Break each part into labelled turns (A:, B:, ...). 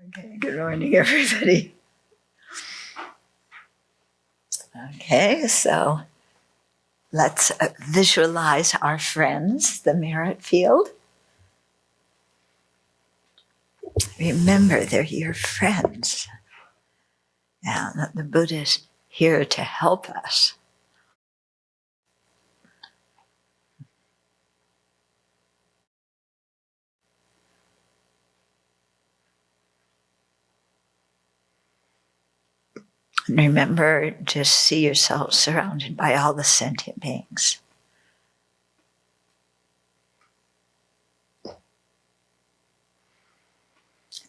A: Okay, good morning, everybody. Okay, so let's visualize our friends, the merit field. Remember, they're your friends. And the Buddha's here to help us. And remember, just see yourself surrounded by all the sentient beings.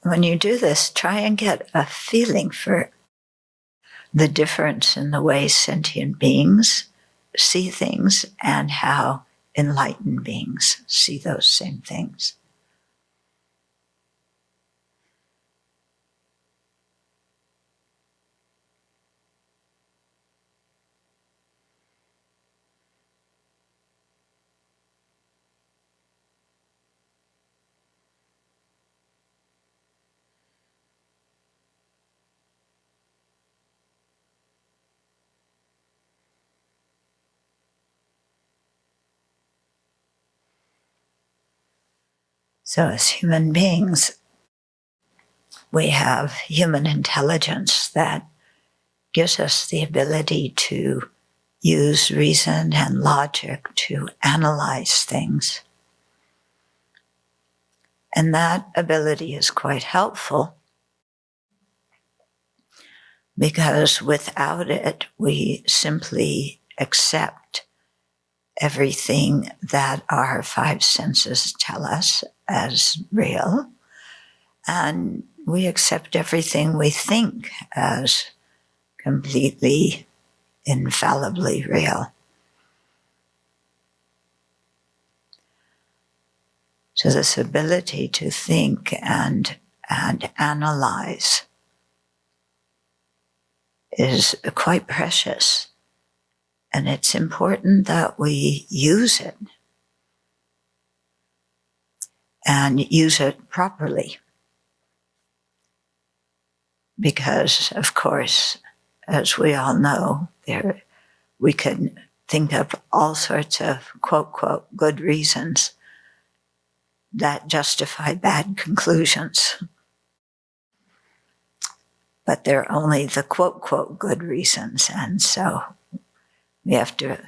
A: When you do this, try and get a feeling for the difference in the way sentient beings see things and how enlightened beings see those same things. So as human beings, we have human intelligence that gives us the ability to use reason and logic to analyze things. And that ability is quite helpful because without it, we simply accept everything that our five senses tell us as real, and we accept everything we think as completely, infallibly real. So this ability to think and analyze is quite precious, and it's important that we use it and use it properly. Because, of course, as we all know, we can think of all sorts of, quote, quote, good reasons that justify bad conclusions. But they're only the, quote, quote, good reasons. And so we have to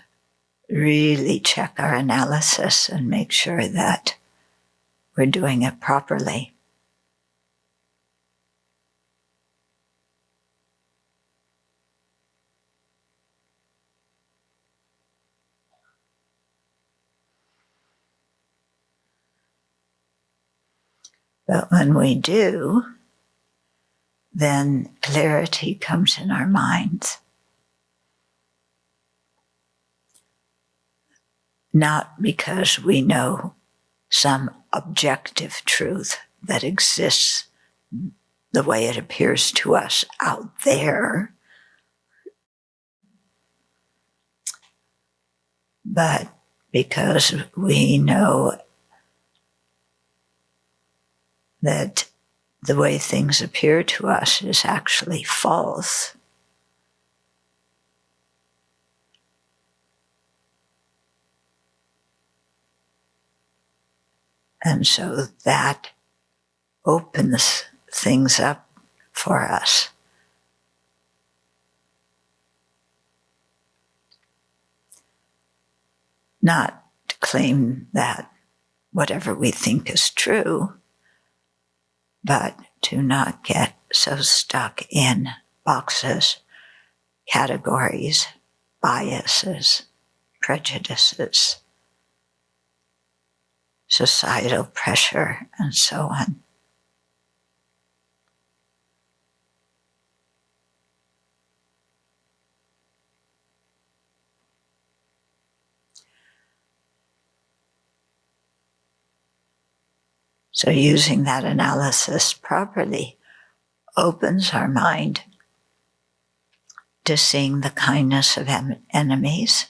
A: really check our analysis and make sure that we're doing it properly. But when we do, then clarity comes in our minds. Not because we know some objective truth that exists the way it appears to us out there, but because we know that the way things appear to us is actually false. And so that opens things up for us. Not to claim that whatever we think is true, but to not get so stuck in boxes, categories, biases, prejudices, societal pressure, and so on. So using that analysis properly opens our mind to seeing the kindness of enemies,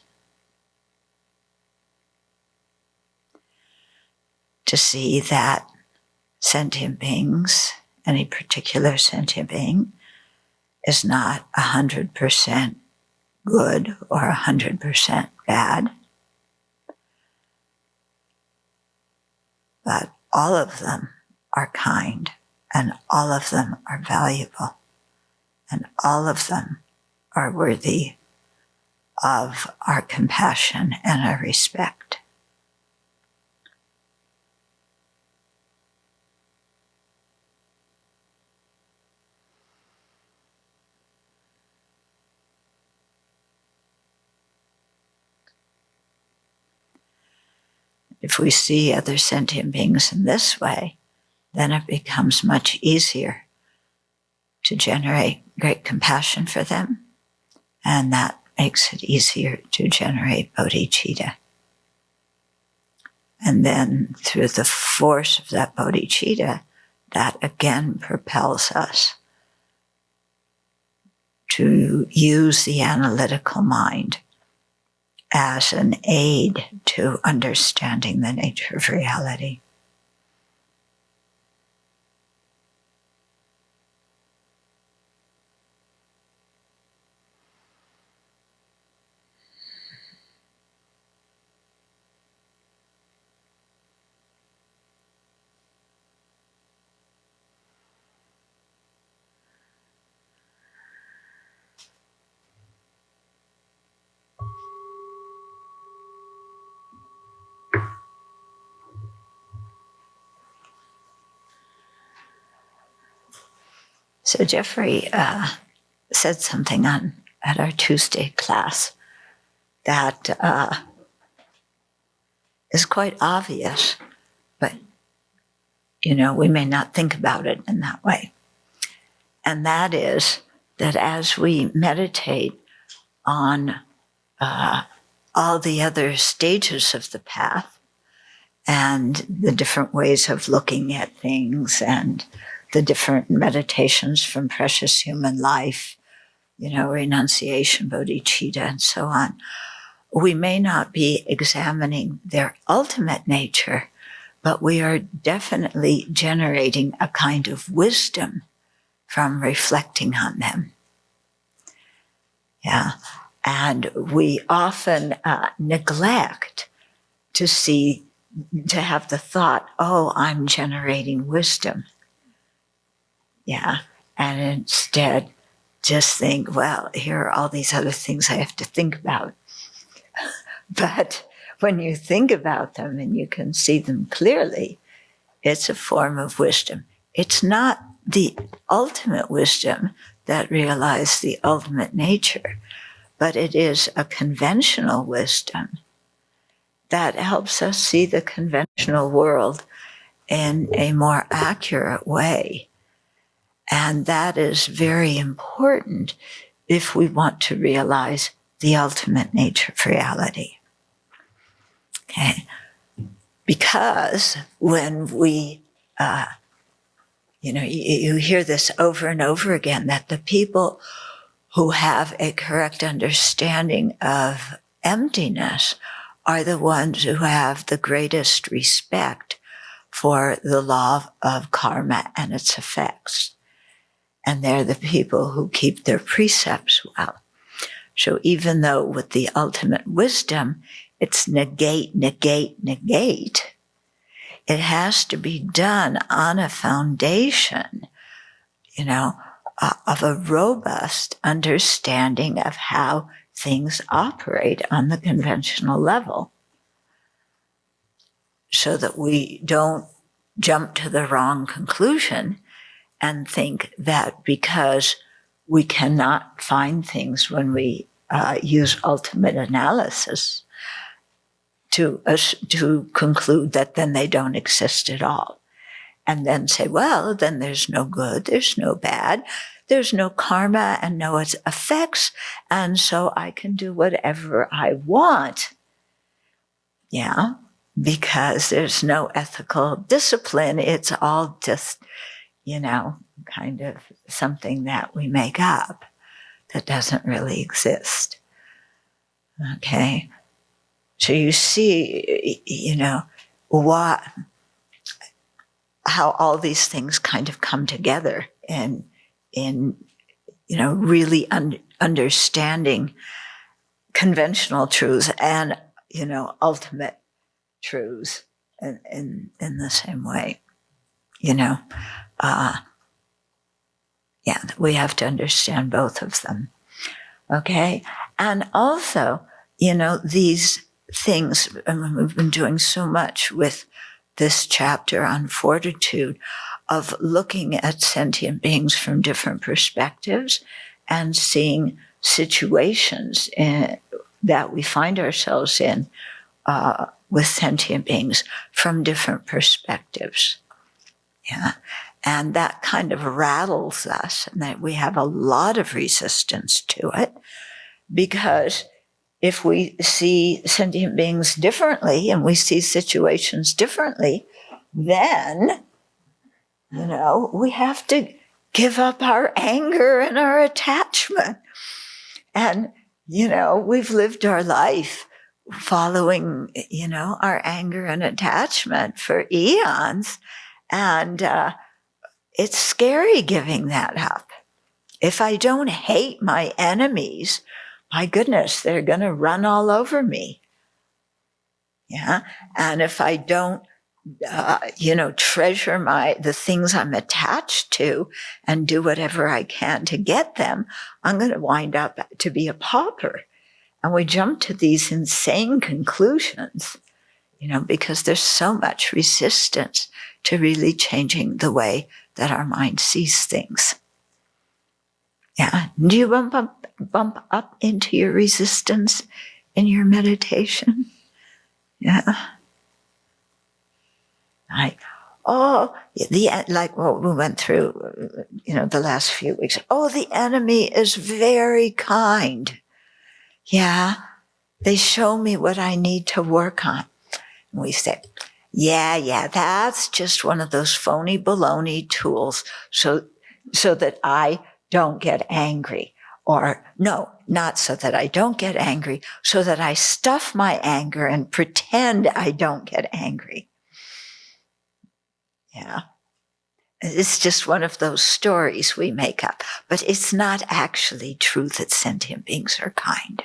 A: to see that sentient beings any particular sentient being is not 100% good or 100% bad, but all of them are kind, and all of them are valuable, and all of them are worthy of our compassion and our respect. If we see other sentient beings in this way, then it becomes much easier to generate great compassion for them, and that makes it easier to generate bodhicitta. And then through the force of that bodhicitta, that again propels us to use the analytical mind as an aid to understanding the nature of reality. So Jeffrey said something at our Tuesday class that is quite obvious, but we may not think about it in that way. And that is that as we meditate on all the other stages of the path and the different ways of looking at things and the different meditations from precious human life, renunciation, bodhicitta, and so on, we may not be examining their ultimate nature, but we are definitely generating a kind of wisdom from reflecting on them. Yeah. And we often neglect to have the thought, oh, I'm generating wisdom. Yeah. And instead just think, well, here are all these other things I have to think about. But when you think about them and you can see them clearly, it's a form of wisdom. It's not the ultimate wisdom that realizes the ultimate nature, but it is a conventional wisdom that helps us see the conventional world in a more accurate way. And that is very important if we want to realize the ultimate nature of reality. Okay? Because when we, you hear this over and over again, that the people who have a correct understanding of emptiness are the ones who have the greatest respect for the law of karma and its effects. And they're the people who keep their precepts well. So even though with the ultimate wisdom, it's negate, negate, negate, it has to be done on a foundation, of a robust understanding of how things operate on the conventional level, so that we don't jump to the wrong conclusion and think that because we cannot find things when we use ultimate analysis to conclude that then they don't exist at all. And then say, well, then there's no good, there's no bad, there's no karma and no its effects, and so I can do whatever I want. Yeah, because there's no ethical discipline. It's all just, kind of something that we make up that doesn't really exist. Okay? So you see, how all these things kind of come together in really understanding conventional truths and, ultimate truths in the same way, we have to understand both of them. Okay. And also, these things, and we've been doing so much with this chapter on fortitude, of looking at sentient beings from different perspectives and seeing situations that we find ourselves in with sentient beings from different perspectives. Yeah. And that kind of rattles us, and that we have a lot of resistance to it, because if we see sentient beings differently and we see situations differently, then, we have to give up our anger and our attachment. And, we've lived our life following, our anger and attachment for eons. And it's scary giving that up. If I don't hate my enemies, my goodness, they're going to run all over me. Yeah. And if I don't, treasure the things I'm attached to and do whatever I can to get them, I'm going to wind up to be a pauper. And we jump to these insane conclusions, because there's so much resistance to really changing the way that our mind sees things. Yeah. Do you bump up into your resistance in your meditation? Yeah. Like what we went through, the last few weeks. Oh, the enemy is very kind. Yeah. They show me what I need to work on. And we say, yeah, that's just one of those phony baloney tools so that I don't get angry. Or no, not so that I don't get angry, so that I stuff my anger and pretend I don't get angry. Yeah. It's just one of those stories we make up, but it's not actually true that sentient beings are kind.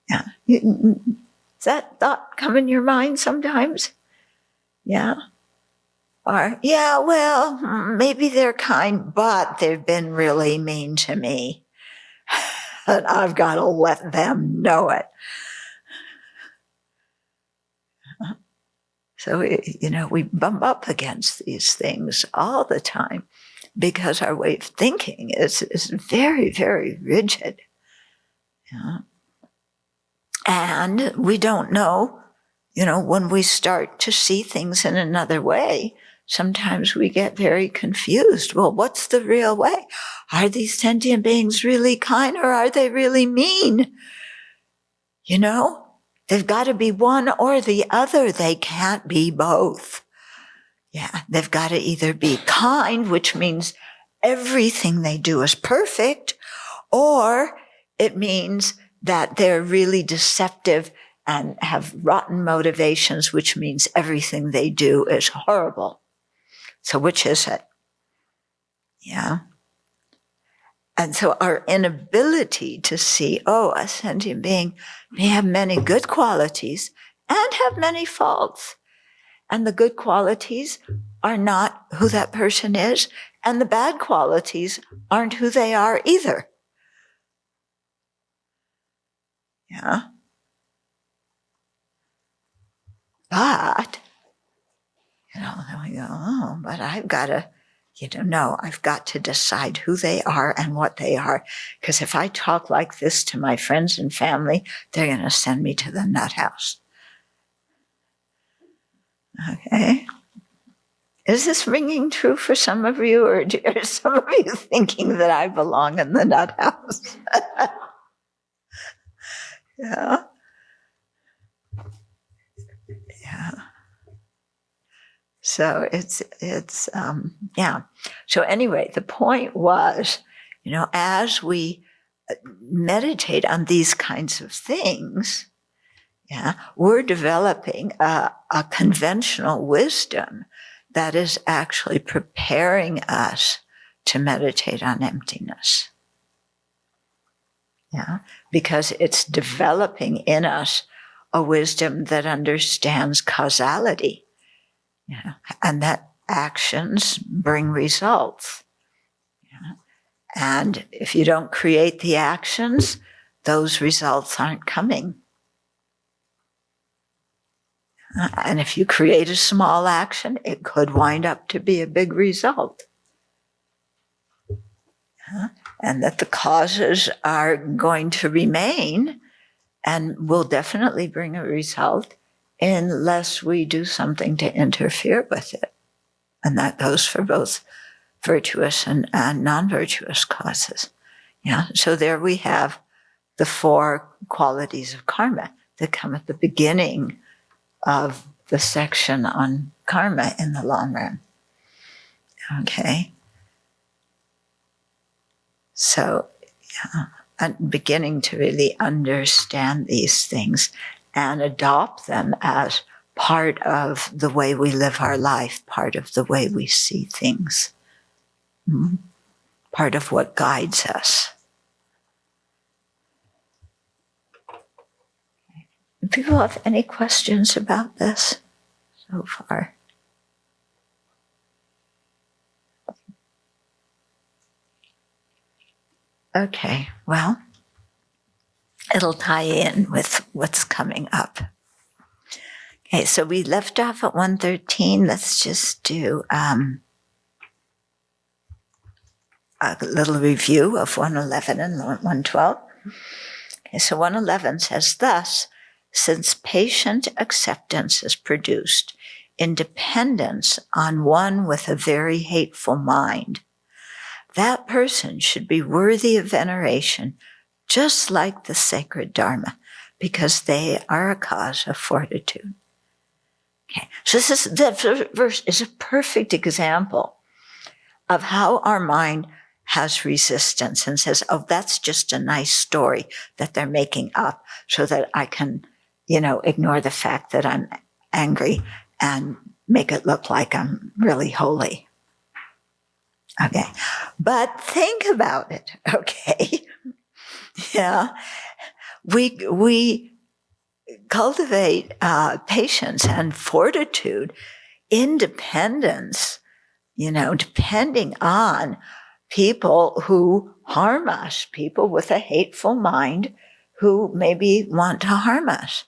A: Yeah. Does that thought come in your mind sometimes? Yeah. Or, yeah, well, maybe they're kind, but they've been really mean to me. And I've got to let them know it. So, we bump up against these things all the time because our way of thinking is very, very rigid. Yeah. And we don't know, when we start to see things in another way, sometimes we get very confused. Well, what's the real way? Are these sentient beings really kind, or are they really mean? They've got to be one or the other. They can't be both. Yeah, they've got to either be kind, which means everything they do is perfect, or it means that they're really deceptive and have rotten motivations, which means everything they do is horrible. So which is it? Yeah. And so our inability to see, a sentient being may have many good qualities and have many faults. And the good qualities are not who that person is, and the bad qualities aren't who they are either. Yeah. But, then we go, but I've got to, I've got to decide who they are and what they are. Because if I talk like this to my friends and family, they're going to send me to the nut house. Okay. Is this ringing true for some of you, or are some of you thinking that I belong in the nut house? Yeah. Yeah. So it's yeah. So anyway, the point was, as we meditate on these kinds of things, Yeah, we're developing a conventional wisdom that is actually preparing us to meditate on emptiness. Yeah, because it's developing in us a wisdom that understands causality, yeah, and that actions bring results. Yeah. And if you don't create the actions, those results aren't coming. And if you create a small action, it could wind up to be a big result. And that the causes are going to remain and will definitely bring a result unless we do something to interfere with it. And that goes for both virtuous and non-virtuous causes. Yeah. So there we have the 4 qualities of karma that come at the beginning of the section on karma in the lamrim. Okay. So, yeah, I'm beginning to really understand these things and adopt them as part of the way we live our life, part of the way we see things, part of what guides us. Do people have any questions about this so far? Okay, well, it'll tie in with what's coming up. Okay, so we left off at 113. Let's just do a little review of 111 and 112. Okay, so 111 says, thus, since patient acceptance is produced in dependence on one with a very hateful mind, that person should be worthy of veneration, just like the sacred Dharma, because they are a cause of fortitude. Okay, so that verse is a perfect example of how our mind has resistance and says, oh, that's just a nice story that they're making up so that I can, ignore the fact that I'm angry and make it look like I'm really holy. Okay, but think about it, okay? Yeah, we cultivate patience and fortitude, independence, depending on people who harm us, people with a hateful mind who maybe want to harm us.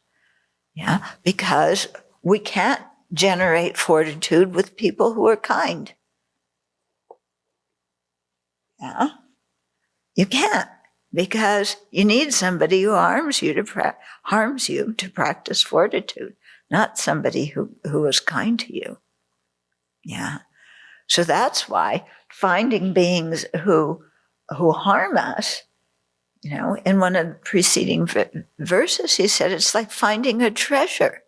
A: Yeah, because we can't generate fortitude with people who are kind. Yeah, you can't, because you need somebody who harms you to practice fortitude, not somebody who is kind to you. Yeah, so that's why finding beings who harm us, in one of the preceding verses, he said it's like finding a treasure.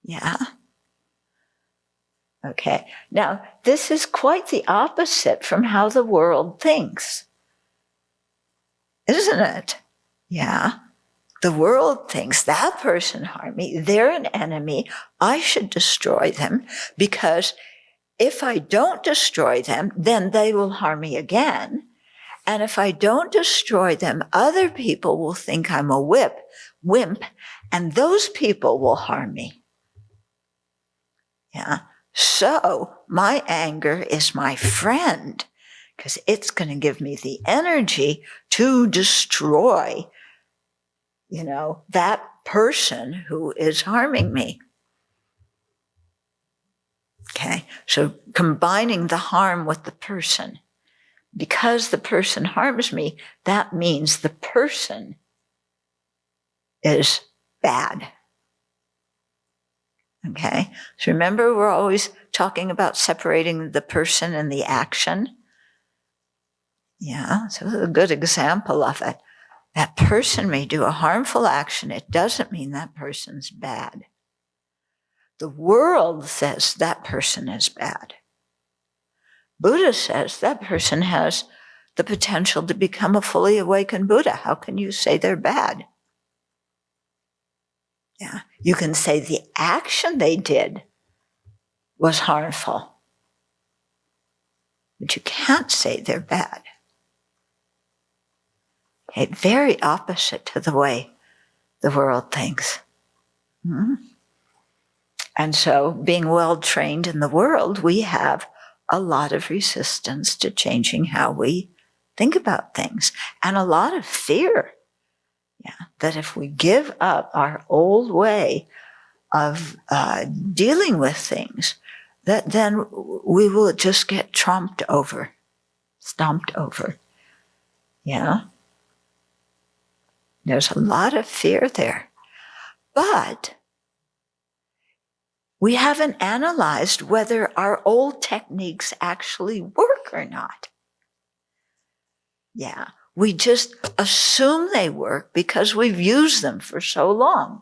A: Yeah. Okay. Now, this is quite the opposite from how the world thinks, isn't it? Yeah. The world thinks that person harmed me. They're an enemy. I should destroy them, because if I don't destroy them, then they will harm me again. And if I don't destroy them, other people will think I'm a wimp, and those people will harm me. Yeah. So my anger is my friend, because it's going to give me the energy to destroy, that person who is harming me. Okay. So combining the harm with the person. Because the person harms me, that means the person is bad. Okay? So remember, we're always talking about separating the person and the action. Yeah, so this is a good example of it. That person may do a harmful action. It doesn't mean that person's bad. The world says that person is bad. Buddha says that person has the potential to become a fully awakened Buddha. How can you say they're bad? Yeah. You can say the action they did was harmful, but you can't say they're bad. Okay, very opposite to the way the world thinks. Mm-hmm. And so, being well trained in the world, we have a lot of resistance to changing how we think about things, and a lot of fear. Yeah, that if we give up our old way of dealing with things, that then we will just get stomped over. Yeah. There's a lot of fear there. But we haven't analyzed whether our old techniques actually work or not. Yeah. We just assume they work because we've used them for so long.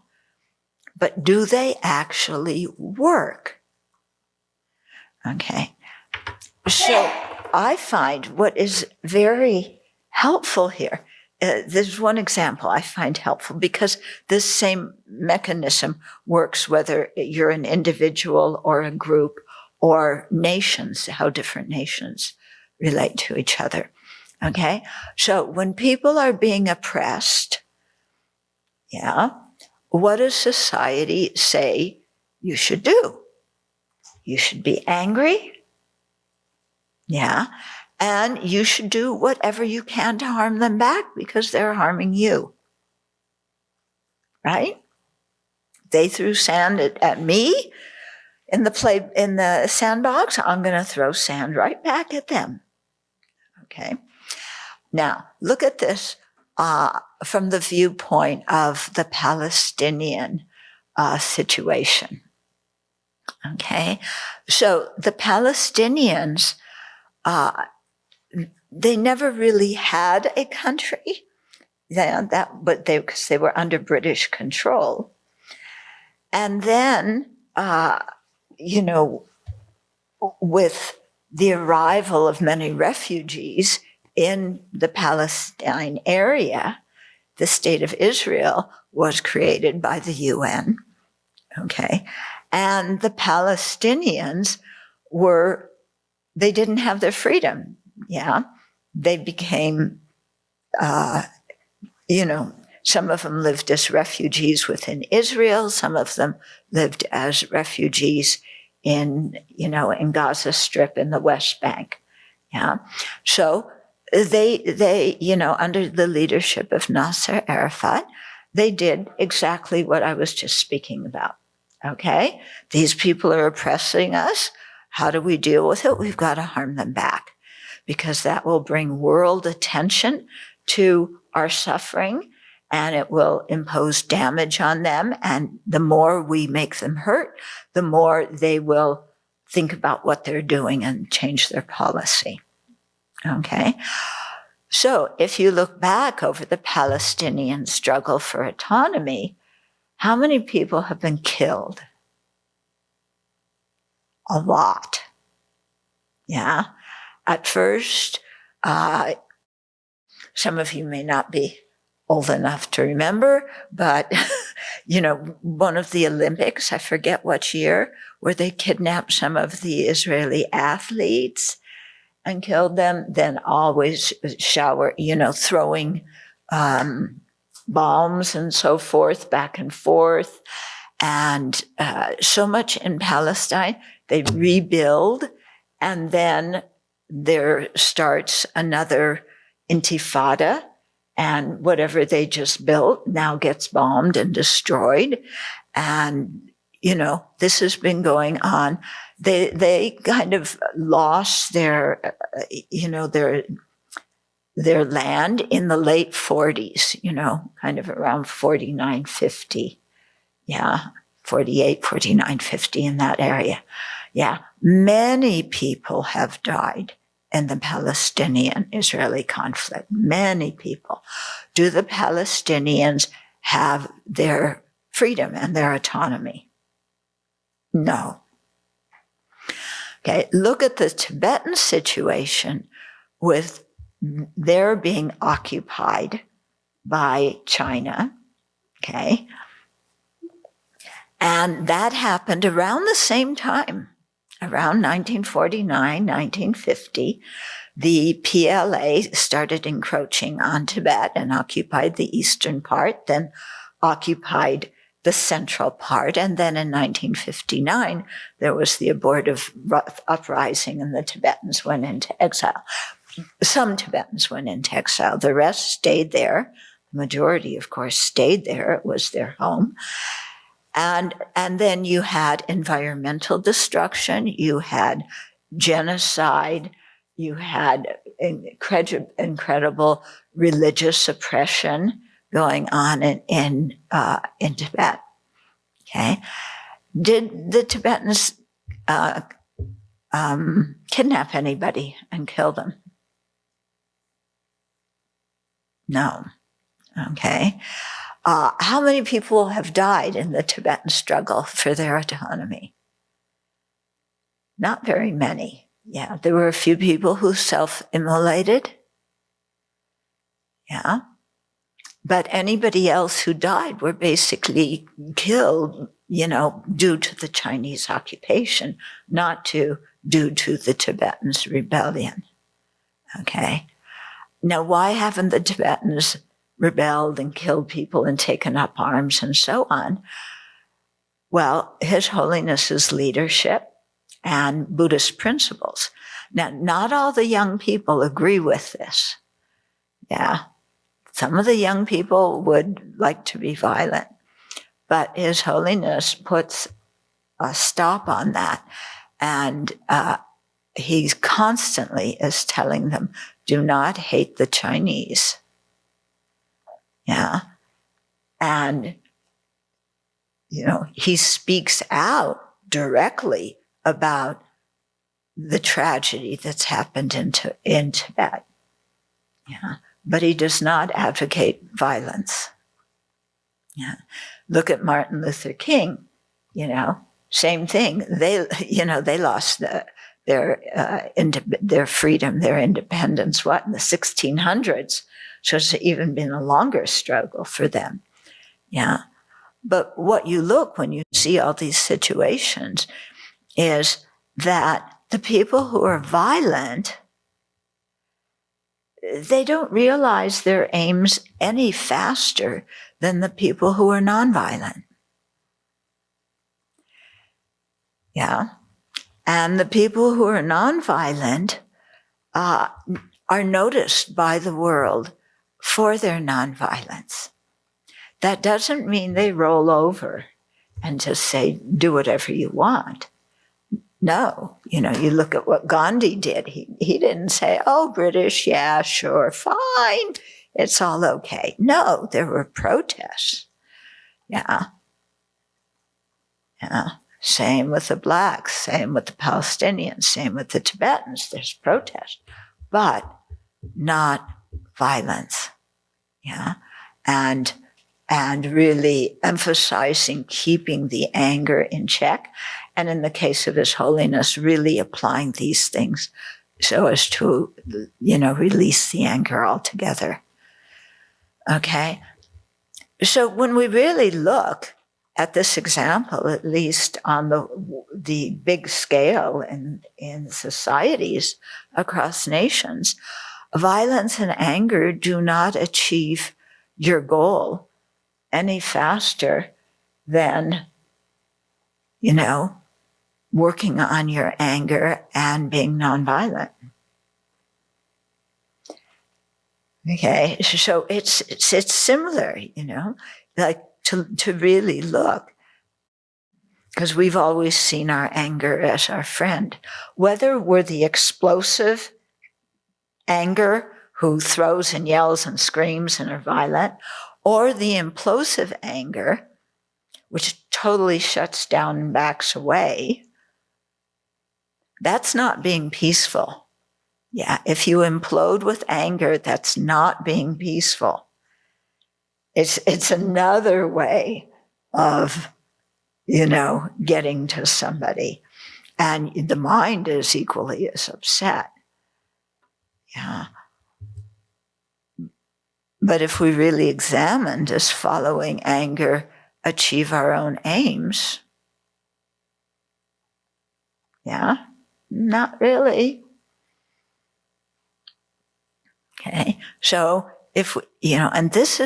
A: But do they actually work? Okay. So I find what is very helpful here, there's one example I find helpful because this same mechanism works whether you're an individual or a group or nations, how different nations relate to each other. Okay? So when people are being oppressed, yeah, what does society say you should do? You should be angry. Yeah. And you should do whatever you can to harm them back because they're harming you. Right? They threw sand at me in the sandbox. I'm going to throw sand right back at them. Okay. Now, look at this from the viewpoint of the Palestinian situation. Okay. So the Palestinians, they never really had a country, but because they were under British control. And then, with the arrival of many refugees in the Palestine area, the state of Israel was created by the UN. Okay, and the Palestinians they didn't have their freedom. Yeah, they became, some of them lived as refugees within Israel. Some of them lived as refugees in Gaza Strip in the West Bank. Yeah, so they under the leadership of Nasser Arafat, they did exactly what I was just speaking about. Okay, these people are oppressing us. How do we deal with it? We've got to harm them back because that will bring world attention to our suffering and it will impose damage on them. And the more we make them hurt, the more they will think about what they're doing and change their policy. Okay. So if you look back over the Palestinian struggle for autonomy, how many people have been killed? A lot. Yeah. At first, some of you may not be old enough to remember, but, one of the Olympics, I forget what year, where they kidnapped some of the Israeli athletes and killed them, then always throwing bombs and so forth back and forth. And so much in Palestine, they rebuild, and then there starts another intifada, and whatever they just built now gets bombed and destroyed. And, this has been going on. They kind of lost their land in the late 40s, kind of around 49, 50. Yeah, 48, 49, 50 in that area. Yeah, many people have died in the Palestinian-Israeli conflict. Many people. Do the Palestinians have their freedom and their autonomy? No. Okay, look at the Tibetan situation with their being occupied by China. Okay. And that happened around the same time, around 1949, 1950. The PLA started encroaching on Tibet and occupied the eastern part, then occupied the central part. And then in 1959, there was the abortive uprising and the Tibetans went into exile. Some Tibetans went into exile. The rest stayed there. The majority, of course, stayed there. It was their home. And then you had environmental destruction. You had genocide. You had incredible religious oppression going on in Tibet. Okay, did the Tibetans kidnap anybody and kill them? No. Okay. How many people have died in the Tibetan struggle for their autonomy? Not very many. Yeah, there were a few people who self-immolated. Yeah. But anybody else who died were basically killed, due to the Chinese occupation, not due to the Tibetans' rebellion. Okay. Now, why haven't the Tibetans rebelled and killed people and taken up arms and so on? Well, His Holiness's leadership and Buddhist principles. Now, not all the young people agree with this. Yeah. Some of the young people would like to be violent, but His Holiness puts a stop on that. And he constantly is telling them, do not hate the Chinese. Yeah. And, he speaks out directly about the tragedy that's happened in Tibet. Yeah. But he does not advocate violence. Yeah. Look at Martin Luther King, same thing. They lost their freedom, their independence, in the 1600s. So it's even been a longer struggle for them. Yeah. But what you look when you see all these situations is that the people who are violent, they don't realize their aims any faster than the people who are nonviolent. Yeah. And the people who are nonviolent are noticed by the world for their nonviolence. That doesn't mean they roll over and just say, do whatever you want. No, you look at what Gandhi did. He didn't say, oh, British, yeah, sure, fine, it's all okay. No, there were protests. Yeah. Yeah. Same with the blacks, same with the Palestinians, same with the Tibetans. There's protest, but not violence. Yeah. And really emphasizing keeping the anger in check. And in the case of His Holiness, really applying these things so as to, release the anger altogether. Okay? So when we really look at this example, at least on the big scale in societies across nations, violence and anger do not achieve your goal any faster than, working on your anger and being nonviolent. Okay, so it's similar, like to really look, because we've always seen our anger as our friend. Whether we're the explosive anger who throws and yells and screams and are violent, or the implosive anger, which totally shuts down and backs away, that's not being peaceful. Yeah, if you implode with anger, that's not being peaceful. It's another way of, getting to somebody. And the mind is equally as upset. Yeah. But if we really examine this following anger achieve our own aims? Yeah, not really. Okay, so if we, and this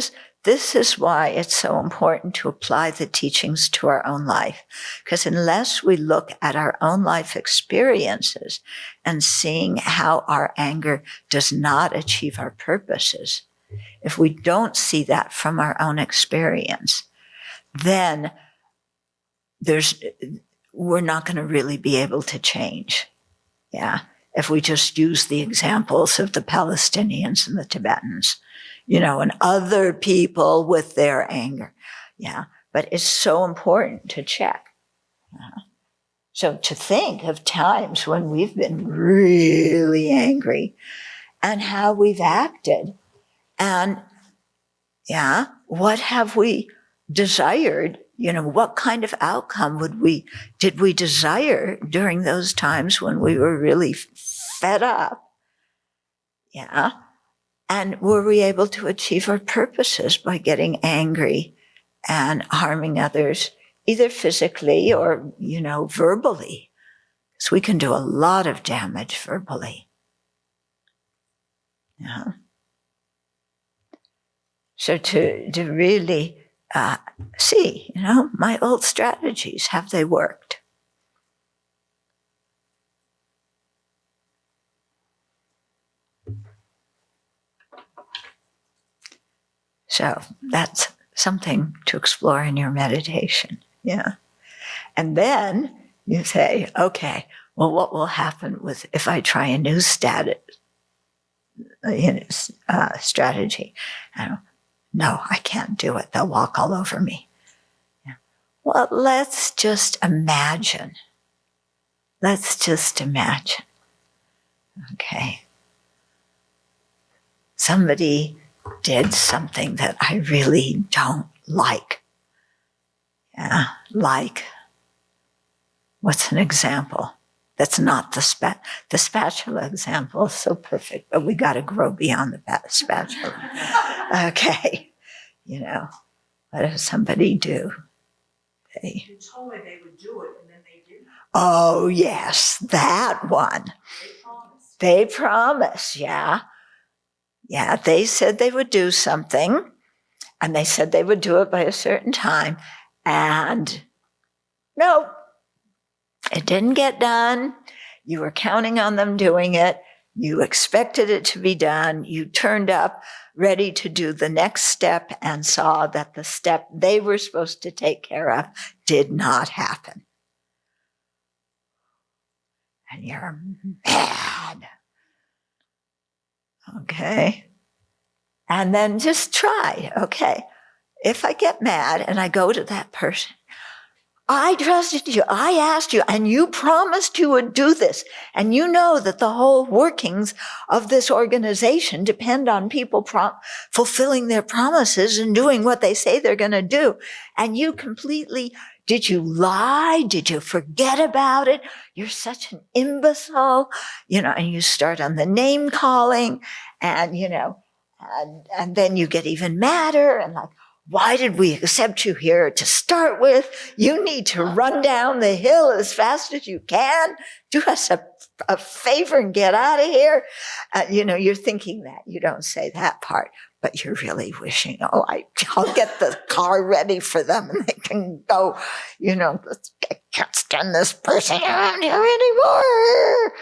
A: is why it's so important to apply the teachings to our own life. Because unless we look at our own life experiences and seeing how our anger does not achieve our purposes, if we don't see that from our own experience, then we're not going to really be able to change. Yeah. If we just use the examples of the Palestinians and the Tibetans, and other people with their anger. Yeah. But it's so important to check. So to think of times when we've been really angry and how we've acted, and what have we desired? What kind of outcome did we desire during those times when we were really fed up? Yeah. And were we able to achieve our purposes by getting angry and harming others, either physically or, verbally? Because we can do a lot of damage verbally. Yeah. So to really see, my old strategies, have they worked? So that's something to explore in your meditation. Yeah. And then you say, okay, well, what will happen if I try a new strategy? No, I can't do it. They'll walk all over me. Yeah. Well, let's just imagine. Okay. Somebody did something that I really don't like. Yeah, like, what's an example? That's not the spatula example is so perfect, but we got to grow beyond the spatula. Okay, what does somebody do?
B: You told me they would do it, and then they didn't.
A: Oh, yes, that one. They promised, yeah. Yeah, they said they would do something, and they said they would do it by a certain time, and no, it didn't get done. You were counting on them doing it. You expected it to be done. You turned up ready to do the next step and saw that the step they were supposed to take care of did not happen. And you're mad. Okay. And then just try. Okay. If I get mad and I go to that person, I trusted you, I asked you, and you promised you would do this. And you know that the whole workings of this organization depend on people fulfilling their promises and doing what they say they're going to do. And you did you lie? Did you forget about it? You're such an imbecile, and you start on the name calling and, and then you get even madder and like, why did we accept you here to start with? You need to run down the hill as fast as you can. Do us a favor and get out of here. You're thinking that. You don't say that part, but you're really wishing, I'll get the car ready for them and they can go, I can't stand this person around here anymore.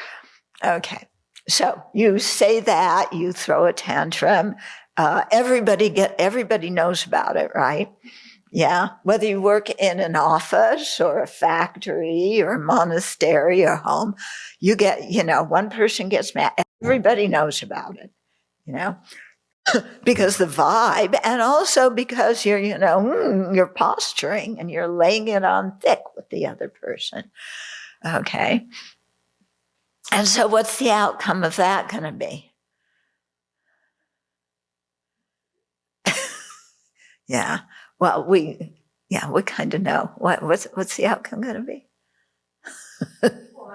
A: Okay. So you say that, you throw a tantrum. Everybody knows about it, right? Yeah. Whether you work in an office or a factory or a monastery or home, you get, one person gets mad. Everybody knows about it, because the vibe, and also because you're, you're posturing and you're laying it on thick with the other person. Okay. And so what's the outcome of that going to be? Yeah. Well, we kind of know what's the outcome going to be.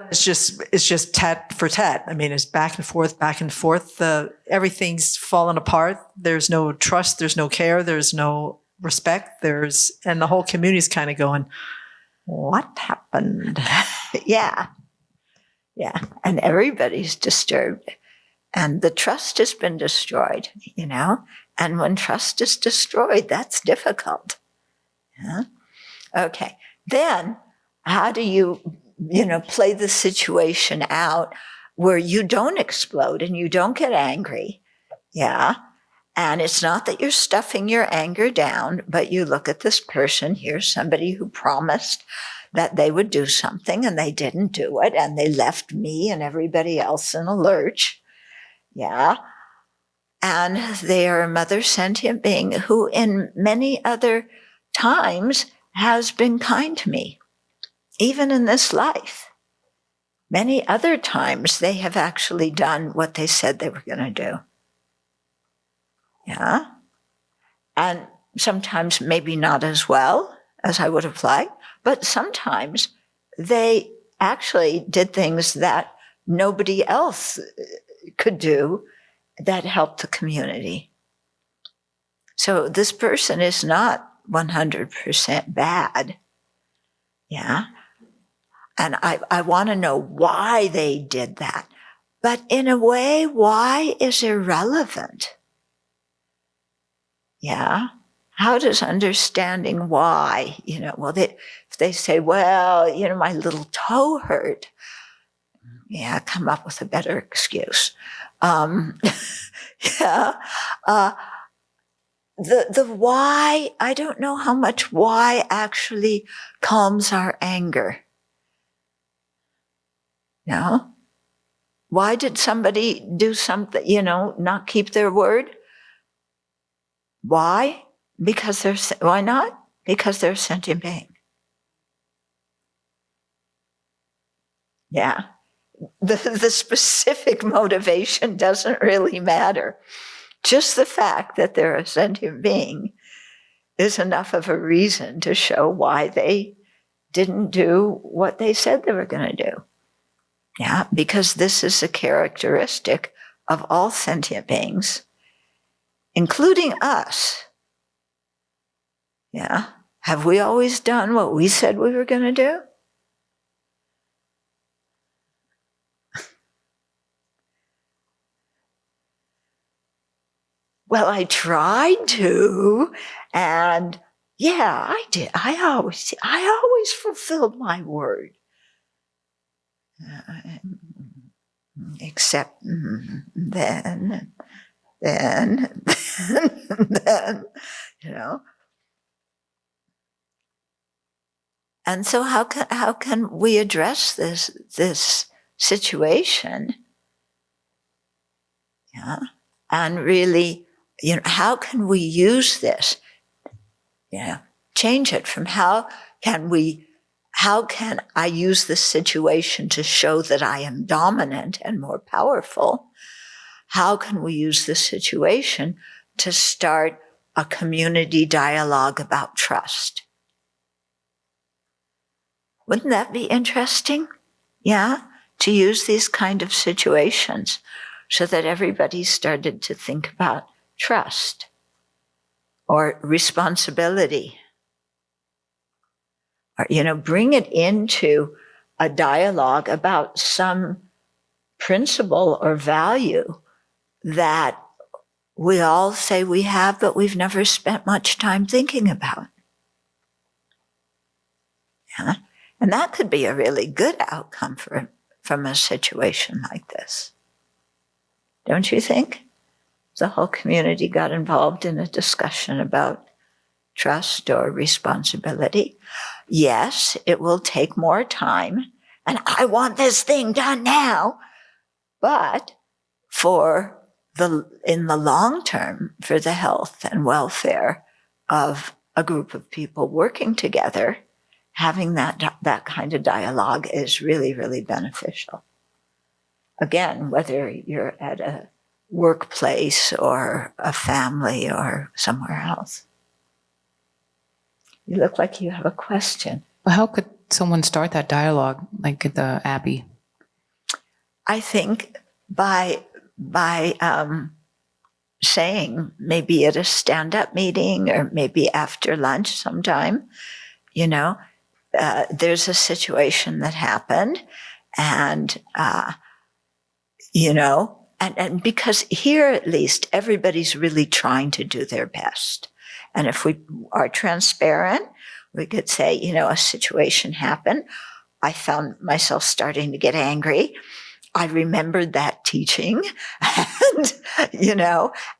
B: It's just tat for tat. I mean, it's back and forth. Everything's fallen apart. There's no trust. There's no care. There's no
C: respect. And the whole community's kind of going, what happened?
A: Yeah. And everybody's disturbed. And the trust has been destroyed, And when trust is destroyed, that's difficult. Yeah? Okay. Then how do you, play the situation out where you don't explode and you don't get angry? Yeah. And it's not that you're stuffing your anger down, but you look at this person, here's somebody who promised that they would do something and they didn't do it, and they left me and everybody else in a lurch. Yeah. And they are a mother sentient being who in many other times has been kind to me, even in this life. Many other times they have actually done what they said they were going to do. Yeah. And sometimes maybe not as well as I would have liked, but sometimes they actually did things that nobody else could do that helped the community. So this person is not 100% bad. Yeah. And I want to know why they did that. But in a way, why is irrelevant. Yeah. How does understanding why, if they say, well, my little toe hurt, yeah, come up with a better excuse. Yeah. The why, I don't know how much why actually calms our anger. Why did somebody do something, not keep their word? Why? Why not? Because they're a sentient being. Yeah. The specific motivation doesn't really matter. Just the fact that they're a sentient being is enough of a reason to show why they didn't do what they said they were going to do. Yeah, because this is a characteristic of all sentient beings, including us. Yeah. Have we always done what we said we were going to do? Well, I tried to, and yeah, I did. I always fulfilled my word. Except then, And so how can we address this situation? Yeah. And really, how can we use this? Change it from how can I use this situation to show that I am dominant and more powerful? How can we use this situation to start a community dialogue about trust? Wouldn't that be interesting? Yeah, to use these kind of situations so that everybody started to think about trust or responsibility. Or, bring it into a dialogue about some principle or value that we all say we have, but we've never spent much time thinking about. Yeah? And that could be a really good outcome from a situation like this. Don't you think? The whole community got involved in a discussion about trust or responsibility. Yes, it will take more time, and I want this thing done now. But in the long term, for the health and welfare of a group of people working together, having that kind of dialogue is really, really beneficial. Again, whether you're at a workplace or a family or somewhere else. You look like you have a question.
D: Well, how could someone start that dialogue, like at the Abbey?
A: I think by saying, maybe at a stand-up meeting or maybe after lunch sometime, there's a situation that happened, and and because here at least everybody's really trying to do their best, and if we are transparent, we could say, a situation happened. I found myself starting to get angry. I remembered that teaching, and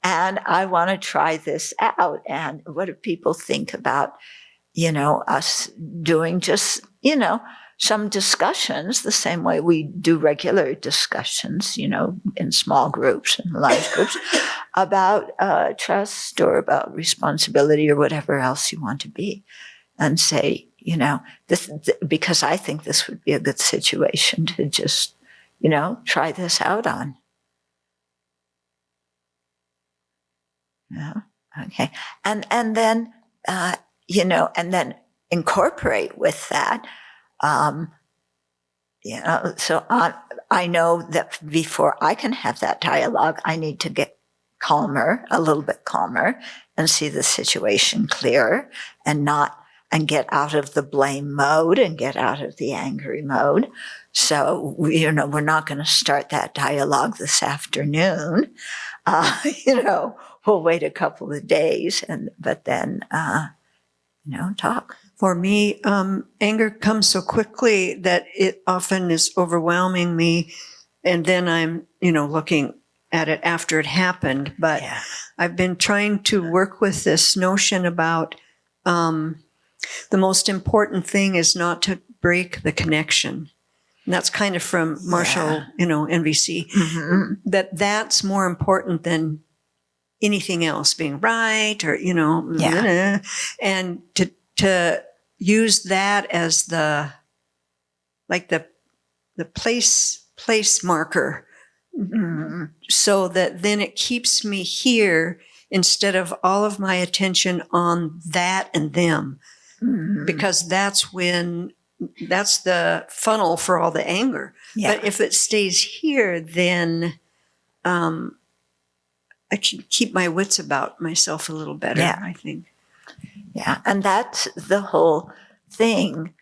A: and I want to try this out. And what do people think about us doing just, some discussions the same way we do regular discussions, in small groups and large groups about trust or about responsibility or whatever else you want to be, and say, this, because I think this would be a good situation to just, try this out on. Yeah. Okay. And then, and then incorporate with that, so I know that before I can have that dialogue, I need to get calmer, a little bit calmer, and see the situation clearer, and get out of the blame mode and get out of the angry mode. So, we're not going to start that dialogue this afternoon. We'll wait a couple of days, but then, talk.
E: For me, anger comes so quickly that it often is overwhelming me. And then I'm, looking at it after it happened. But yeah. I've been trying to work with this notion about the most important thing is not to break the connection. And that's kind of from Marshall, NVC, mm-hmm. That's more important than anything else being right or, and to use that as the place marker, mm-hmm. so that then it keeps me here instead of all of my attention on that and them, mm-hmm. because that's the funnel for all the anger. Yeah. But if it stays here, then I can keep my wits about myself a little better, yeah. I think.
A: Yeah, and that's the whole thing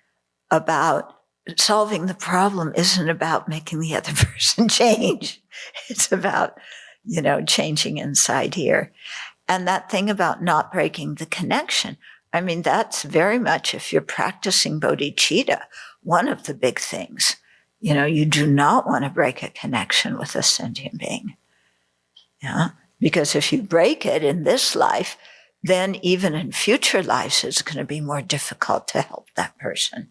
A: about solving the problem isn't about making the other person change. It's about, changing inside here. And that thing about not breaking the connection, I mean, that's very much, if you're practicing bodhicitta, one of the big things. You do not want to break a connection with a sentient being. Yeah, because if you break it in this life, then even in future lives, it's going to be more difficult to help that person.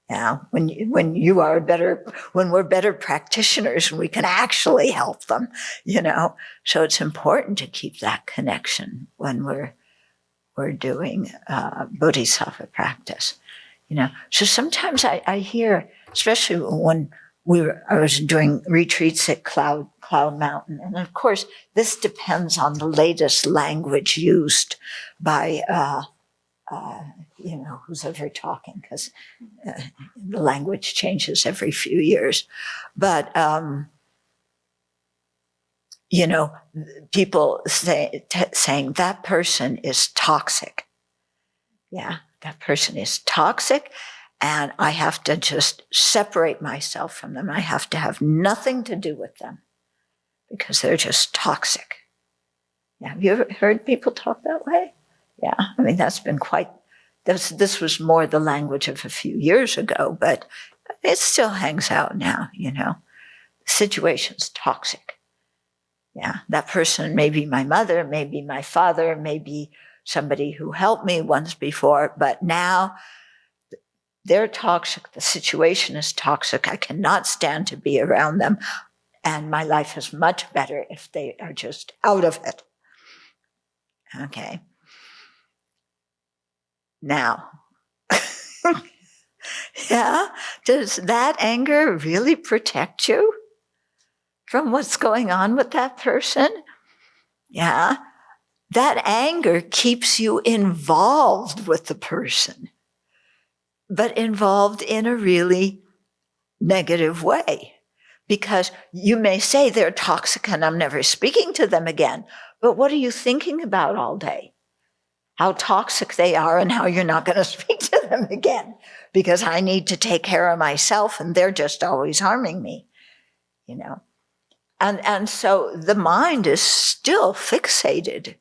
A: Yeah, when we're better practitioners, we can actually help them, So it's important to keep that connection when we're doing bodhisattva practice, So sometimes I hear, especially when I was doing retreats at Cloud Mountain. And of course, this depends on the latest language used by, who's ever talking, because the language changes every few years. But, people saying that person is toxic. Yeah, that person is toxic. And I have to just separate myself from them. I have to have nothing to do with them because they're just toxic. Yeah, have you ever heard people talk that way? Yeah, I mean, that's been this was more the language of a few years ago, but it still hangs out now, The situation's toxic. Yeah, that person may be my mother, maybe my father, maybe somebody who helped me once before, but now they're toxic. The situation is toxic. I cannot stand to be around them. And my life is much better if they are just out of it. Okay. Now, yeah, does that anger really protect you from what's going on with that person? Yeah. That anger keeps you involved with the person, but involved in a really negative way. Because you may say they're toxic and I'm never speaking to them again. But what are you thinking about all day? How toxic they are and how you're not going to speak to them again because I need to take care of myself and they're just always harming me, you know. And so the mind is still fixated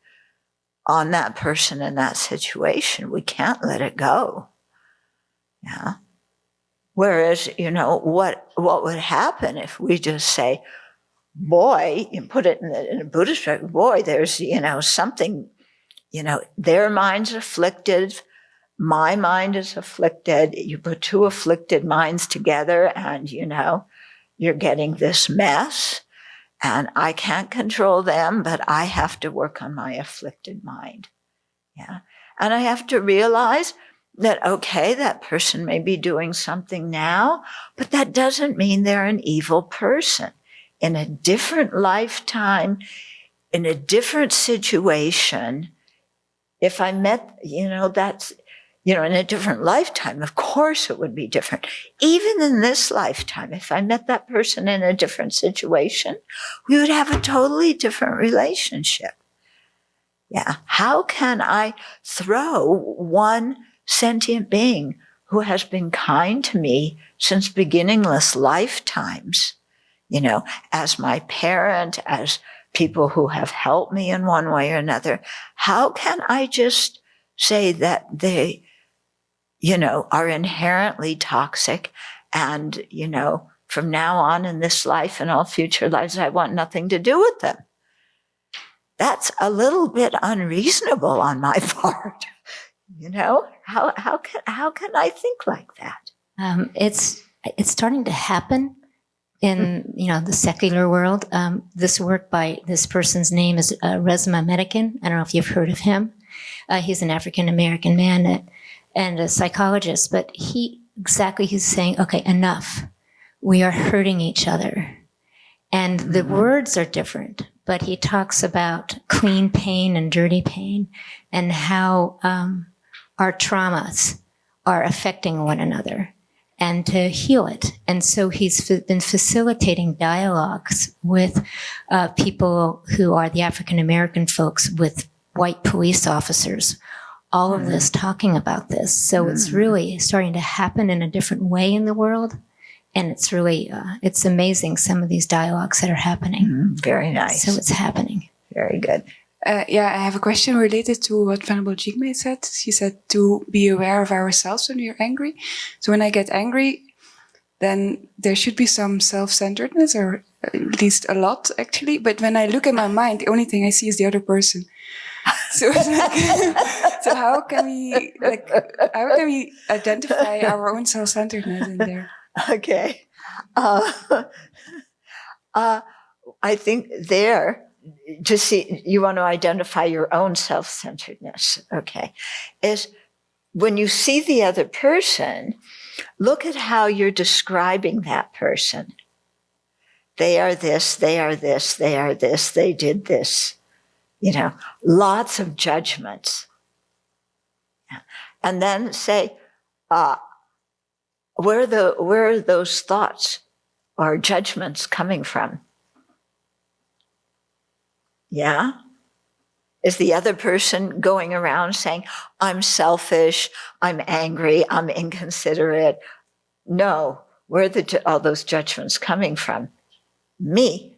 A: on that person and that situation. We can't let it go. Yeah. Whereas, you know, what would happen if we just say, boy, and put it in a Buddhist way, boy, there's, you know, something, you know, their mind's afflicted, my mind is afflicted. You put two afflicted minds together and, you know, you're getting this mess. And I can't control them, but I have to work on my afflicted mind. Yeah. And I have to realize that, okay, that person may be doing something now, but that doesn't mean they're an evil person. In a different lifetime, in a different situation, if I met, you know, that's, you know, in a different lifetime, of course it would be different. Even in this lifetime, if I met that person in a different situation, we would have a totally different relationship. Yeah. How can I throw one sentient being who has been kind to me since beginningless lifetimes, you know, as my parent, as people who have helped me in one way or another? How can I just say that they, you know, are inherently toxic and, you know, from now on in this life and all future lives, I want nothing to do with them? That's a little bit unreasonable on my part. You know, how can I think like that?
F: It's starting to happen in, you know, the secular world. This work by this person's name is Resmaa Menakem. I don't know if you've heard of him. He's an African-American man and a psychologist, but he's saying, okay, enough. We are hurting each other. And the words are different, but he talks about clean pain and dirty pain and how our traumas are affecting one another and to heal it. And so he's been facilitating dialogues with people who are the African-American folks with white police officers, all of this talking about this. So it's really starting to happen in a different way in the world. And it's really, it's amazing some of these dialogues that are happening.
A: Very nice.
F: So it's happening.
A: Very good.
G: Yeah, I have a question related to what Venerable Jigme said. She said to be aware of ourselves when we're angry. So when I get angry, then there should be some self-centeredness, or at least a lot actually. But when I look at my mind, the only thing I see is the other person. So it's like, so how can we identify our own self-centeredness in there?
A: Okay. I think there, to see, you want to identify your own self-centeredness, okay, is when you see the other person, look at how you're describing that person. They are this, they are this, they are this, they did this. You know, lots of judgments. And then say, where are those thoughts or judgments coming from? Yeah? Is the other person going around saying, I'm selfish, I'm angry, I'm inconsiderate? No. Where are all those judgments coming from? Me.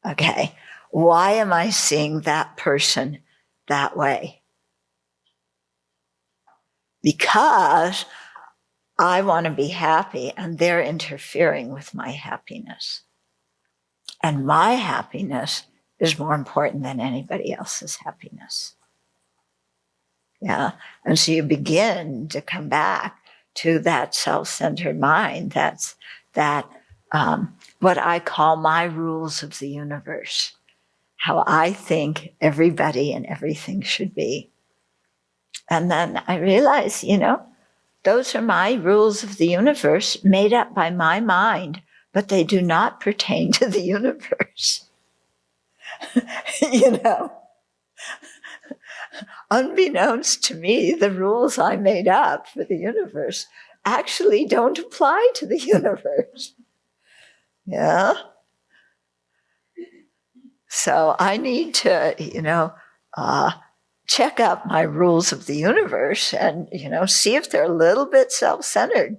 A: Okay. Why am I seeing that person that way? Because I want to be happy and they're interfering with my happiness. And my happiness is more important than anybody else's happiness. Yeah. And so you begin to come back to that self-centered mind. That's what I call my rules of the universe. How I think everybody and everything should be. And then I realize, you know, those are my rules of the universe made up by my mind, but they do not pertain to the universe. You know, unbeknownst to me, the rules I made up for the universe actually don't apply to the universe. Yeah. So I need to, check out my rules of the universe and, see if they're a little bit self-centered.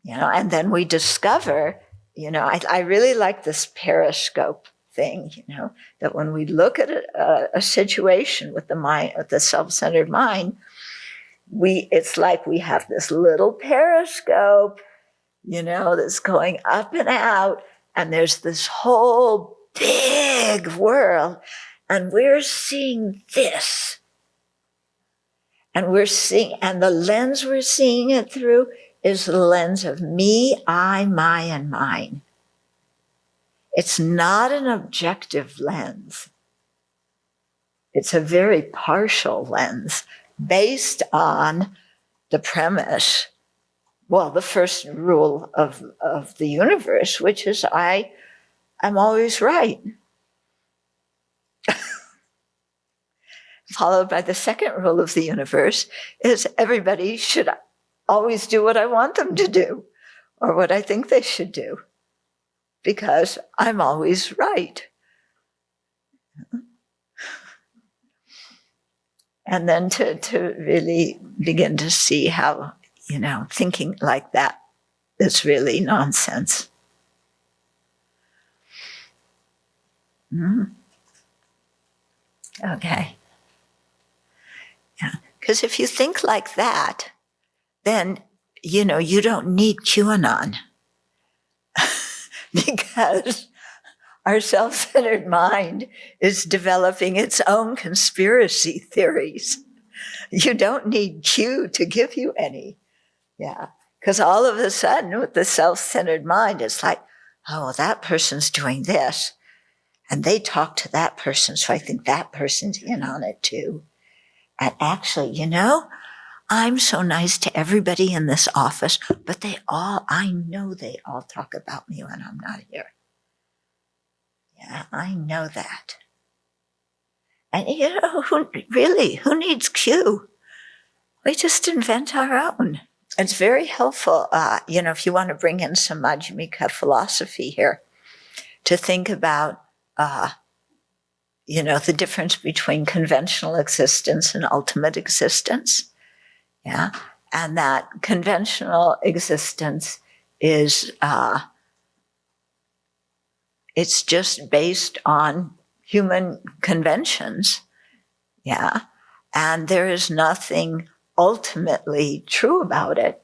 A: And then we discover, I really like this periscope thing, that when we look at a situation with the mind, with the self-centered mind, it's like we have this little periscope, that's going up and out, and there's this whole big world, and we're seeing this. And the lens we're seeing it through is the lens of me, I, my, and mine. It's not an objective lens. It's a very partial lens based on the premise, the first rule of the universe, which is I am always right. Followed by the second rule of the universe is everybody should always do what I want them to do or what I think they should do because I'm always right. And then to really begin to see how, thinking like that is really nonsense. Okay. Yeah. Because if you think like that, then, you don't need QAnon. Because our self-centered mind is developing its own conspiracy theories. You don't need Q to give you any. Yeah. Because all of a sudden, with the self-centered mind, it's like, oh, that person's doing this. And they talk to that person, so I think that person's in on it too. And actually, I'm so nice to everybody in this office, but I know they all talk about me when I'm not here. Yeah, I know that. And who needs Q? We just invent our own. It's very helpful, if you want to bring in some Madhyamika philosophy here, to think about, the difference between conventional existence and ultimate existence. Yeah. And that conventional existence is, it's just based on human conventions. Yeah. And there is nothing ultimately true about it.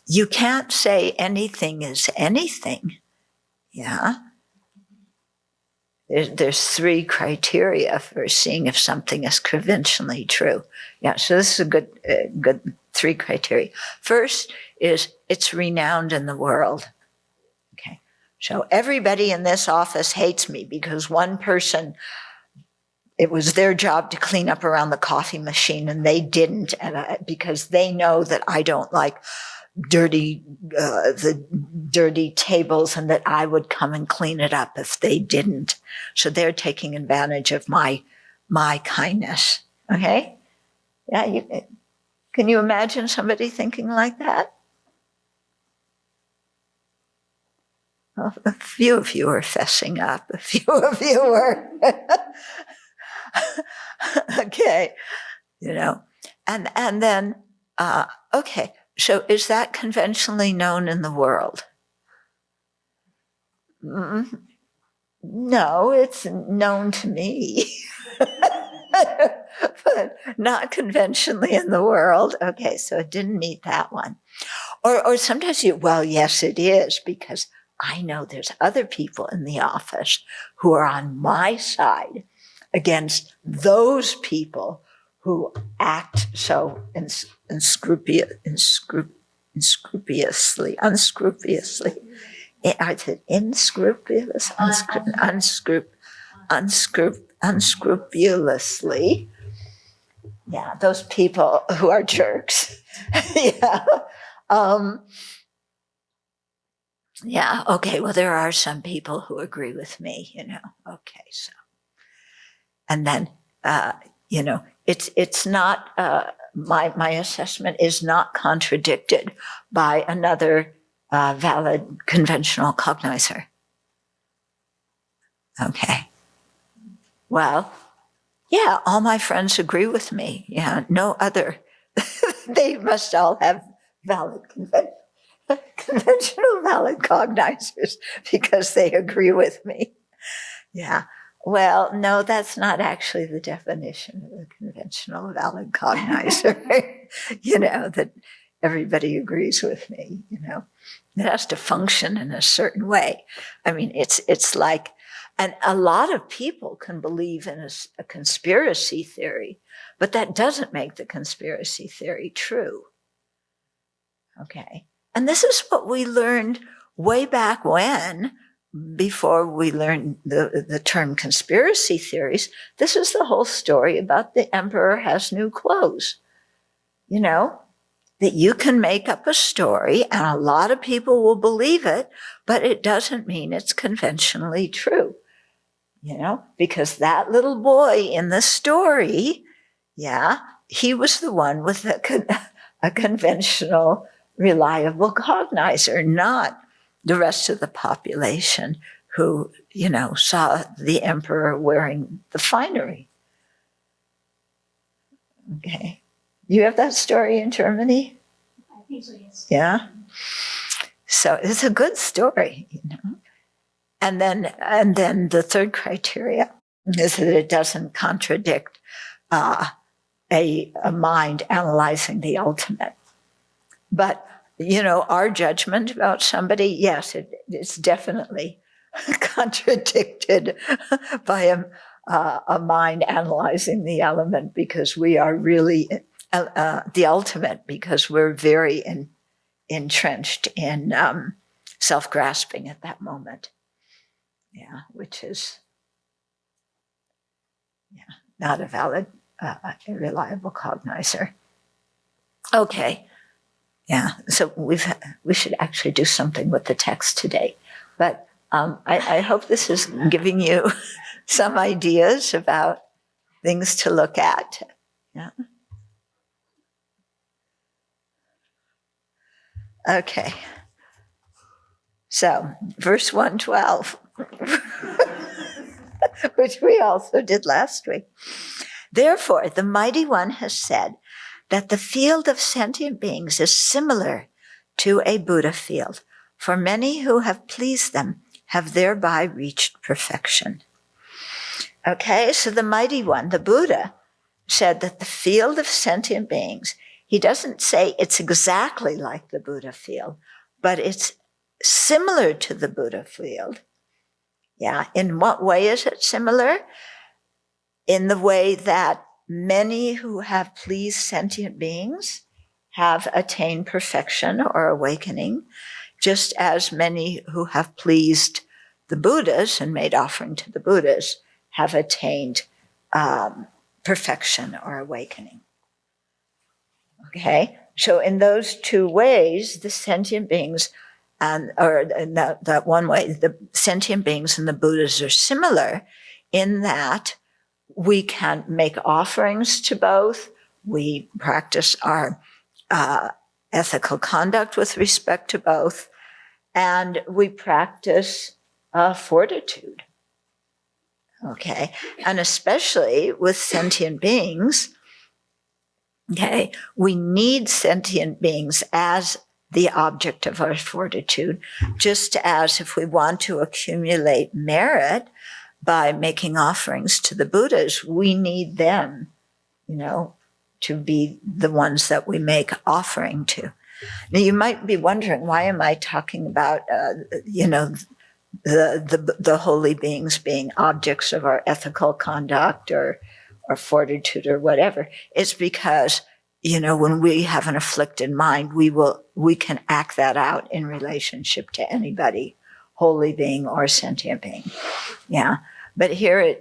A: You can't say anything is anything. Yeah. There's three criteria for seeing if something is conventionally true. Yeah, so this is a good three criteria. First is it's renowned in the world. Okay, so everybody in this office hates me because one person, it was their job to clean up around the coffee machine and they didn't, and because they know that I don't like the dirty tables and that I would come and clean it up if they didn't. So they're taking advantage of my kindness. Okay? Yeah, can you imagine somebody thinking like that? Well, a few of you are fessing up. A few of you are. Okay. And then, okay. So is that conventionally known in the world? No, it's known to me, but not conventionally in the world. Okay, so it didn't meet that one. Or sometimes yes, it is, because I know there's other people in the office who are on my side against those people who act so unscrupulously. I said unscrupulous, unscrupulously. Yeah, those people who are jerks. Yeah. Yeah, okay, well, there are some people who agree with me, Okay, so. And then, it's not, my assessment is not contradicted by another valid conventional cognizer? Okay. Well, yeah, all my friends agree with me. Yeah, no other. They must all have valid conventional valid cognizers because they agree with me. Yeah. Well, no, that's not actually the definition of a conventional valid cognizer. That everybody agrees with me, It has to function in a certain way. I mean, it's like, and a lot of people can believe in a conspiracy theory, but that doesn't make the conspiracy theory true. Okay. And this is what we learned way back when, before we learned the term conspiracy theories. This is the whole story about the emperor has new clothes. That you can make up a story and a lot of people will believe it, but it doesn't mean it's conventionally true. Because that little boy in the story, he was the one with a conventional, reliable cognizer, not the rest of the population who, saw the emperor wearing the finery. Okay. You have that story in Germany?
F: I think so, yes.
A: Yeah. So it's a good story, And then the third criteria is that it doesn't contradict a mind analyzing the ultimate. But, our judgment about somebody, yes, it's definitely contradicted by a mind analyzing the element, because we are really the ultimate, because we're very entrenched in self-grasping at that moment. Yeah, which is not a valid, reliable cognizer. Okay. Yeah, so we should actually do something with the text today. But I hope this is giving you some ideas about things to look at. Yeah. Okay. So, verse 112, which we also did last week. Therefore, the Mighty One has said that the field of sentient beings is similar to a Buddha field, for many who have pleased them have thereby reached perfection. Okay, so the Mighty One, the Buddha, said that the field of sentient beings, he doesn't say it's exactly like the Buddha field, but it's similar to the Buddha field. Yeah, in what way is it similar? In the way that many who have pleased sentient beings have attained perfection or awakening, just as many who have pleased the Buddhas and made offering to the Buddhas have attained perfection or awakening. Okay, so in those two ways, the sentient beings, or in that one way, the sentient beings and the Buddhas are similar in that we can make offerings to both. We practice our ethical conduct with respect to both, and we practice fortitude. Okay, and especially with sentient beings, okay, we need sentient beings as the object of our fortitude, just as if we want to accumulate merit by making offerings to the Buddhas, we need them, to be the ones that we make offering to. Now, you might be wondering, why am I talking about, the holy beings being objects of our ethical conduct or fortitude or whatever? It's because, when we have an afflicted mind, we can act that out in relationship to anybody, holy being or sentient being. Yeah. But here,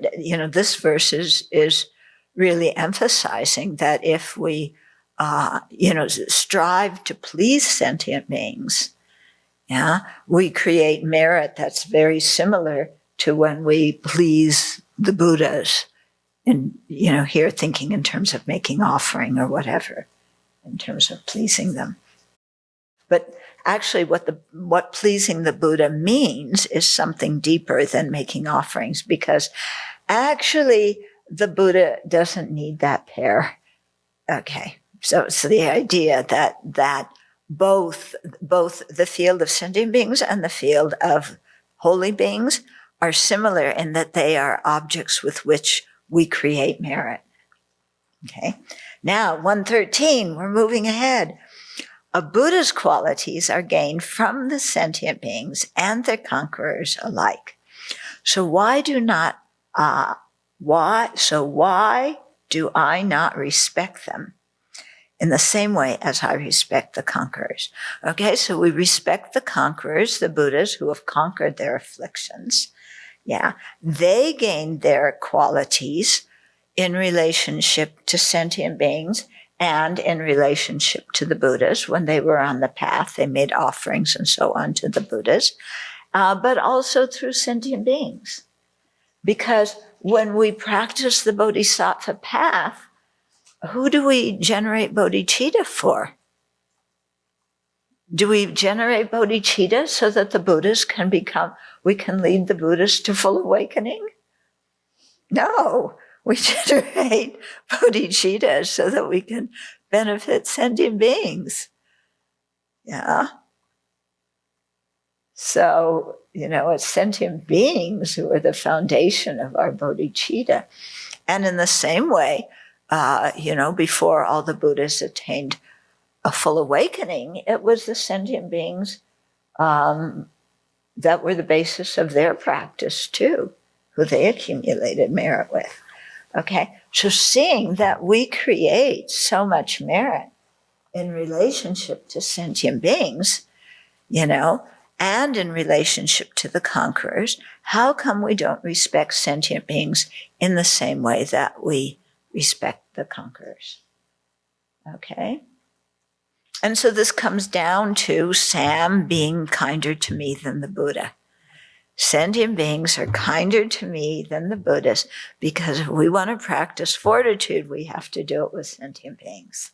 A: this verse is really emphasizing that if we, strive to please sentient beings, we create merit that's very similar to when we please the Buddhas. And, here thinking in terms of making offering or whatever, in terms of pleasing them. But actually what pleasing the Buddha means is something deeper than making offerings, because actually the Buddha doesn't need that pair. Okay. So the idea that both the field of sentient beings and the field of holy beings are similar in that they are objects with which we create merit. Okay. Now, 113, we're moving ahead. A Buddha's qualities are gained from the sentient beings and their conquerors alike. So why do I not respect them in the same way as I respect the conquerors? Okay, so we respect the conquerors, the Buddhas who have conquered their afflictions. Yeah, they gained their qualities in relationship to sentient beings and in relationship to the Buddhas. When they were on the path, they made offerings and so on to the Buddhas, but also through sentient beings. Because when we practice the Bodhisattva path, who do we generate bodhicitta for? Do we generate bodhicitta so that the Buddhas we can lead the Buddhas to full awakening? No. We generate bodhicitta so that we can benefit sentient beings. Yeah. So, it's sentient beings who are the foundation of our bodhicitta. And in the same way, before all the Buddhas attained a full awakening, it was the sentient beings that were the basis of their practice too, who they accumulated merit with. Okay, so seeing that we create so much merit in relationship to sentient beings, and in relationship to the conquerors, how come we don't respect sentient beings in the same way that we respect the conquerors? Okay? And so this comes down to Sam being kinder to me than the Buddha. Sentient beings are kinder to me than the Buddhas, because if we want to practice fortitude, we have to do it with sentient beings.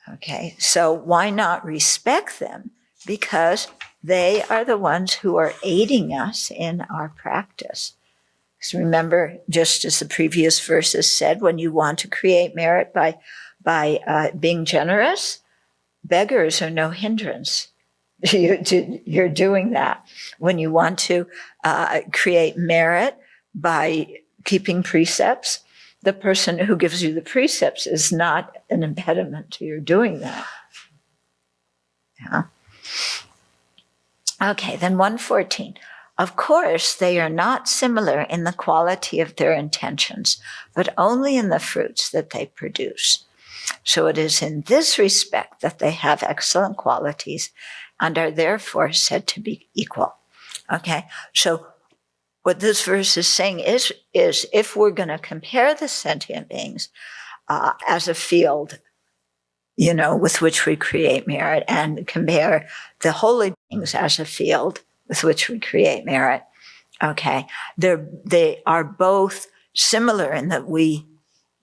A: Okay, so why not respect them? Because they are the ones who are aiding us in our practice. So remember, just as the previous verses said, when you want to create merit by being generous, beggars are no hindrance. You're doing that. When you want to create merit by keeping precepts, the person who gives you the precepts is not an impediment to your doing that. Yeah. Okay, then 114. Of course, they are not similar in the quality of their intentions, but only in the fruits that they produce. So it is in this respect that they have excellent qualities and are therefore said to be equal. Okay, so what this verse is saying is if we're going to compare the sentient beings as a field, with which we create merit, and compare the holy beings as a field with which we create merit, okay, they are both similar in that we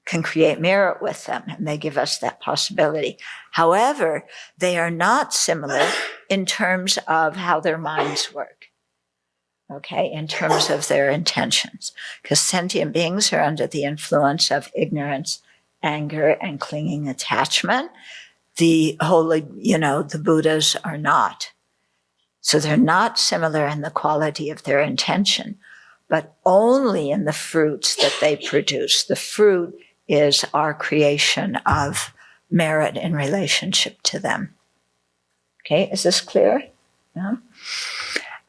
A: can create merit with them, and they give us that possibility. However, they are not similar in terms of how their minds work, okay, in terms of their intentions, because sentient beings are under the influence of ignorance, anger, and clinging attachment. The holy, the Buddhas are not. So they're not similar in the quality of their intention, but only in the fruits that they produce. The fruit is our creation of merit in relationship to them. Okay, is this clear? Yeah?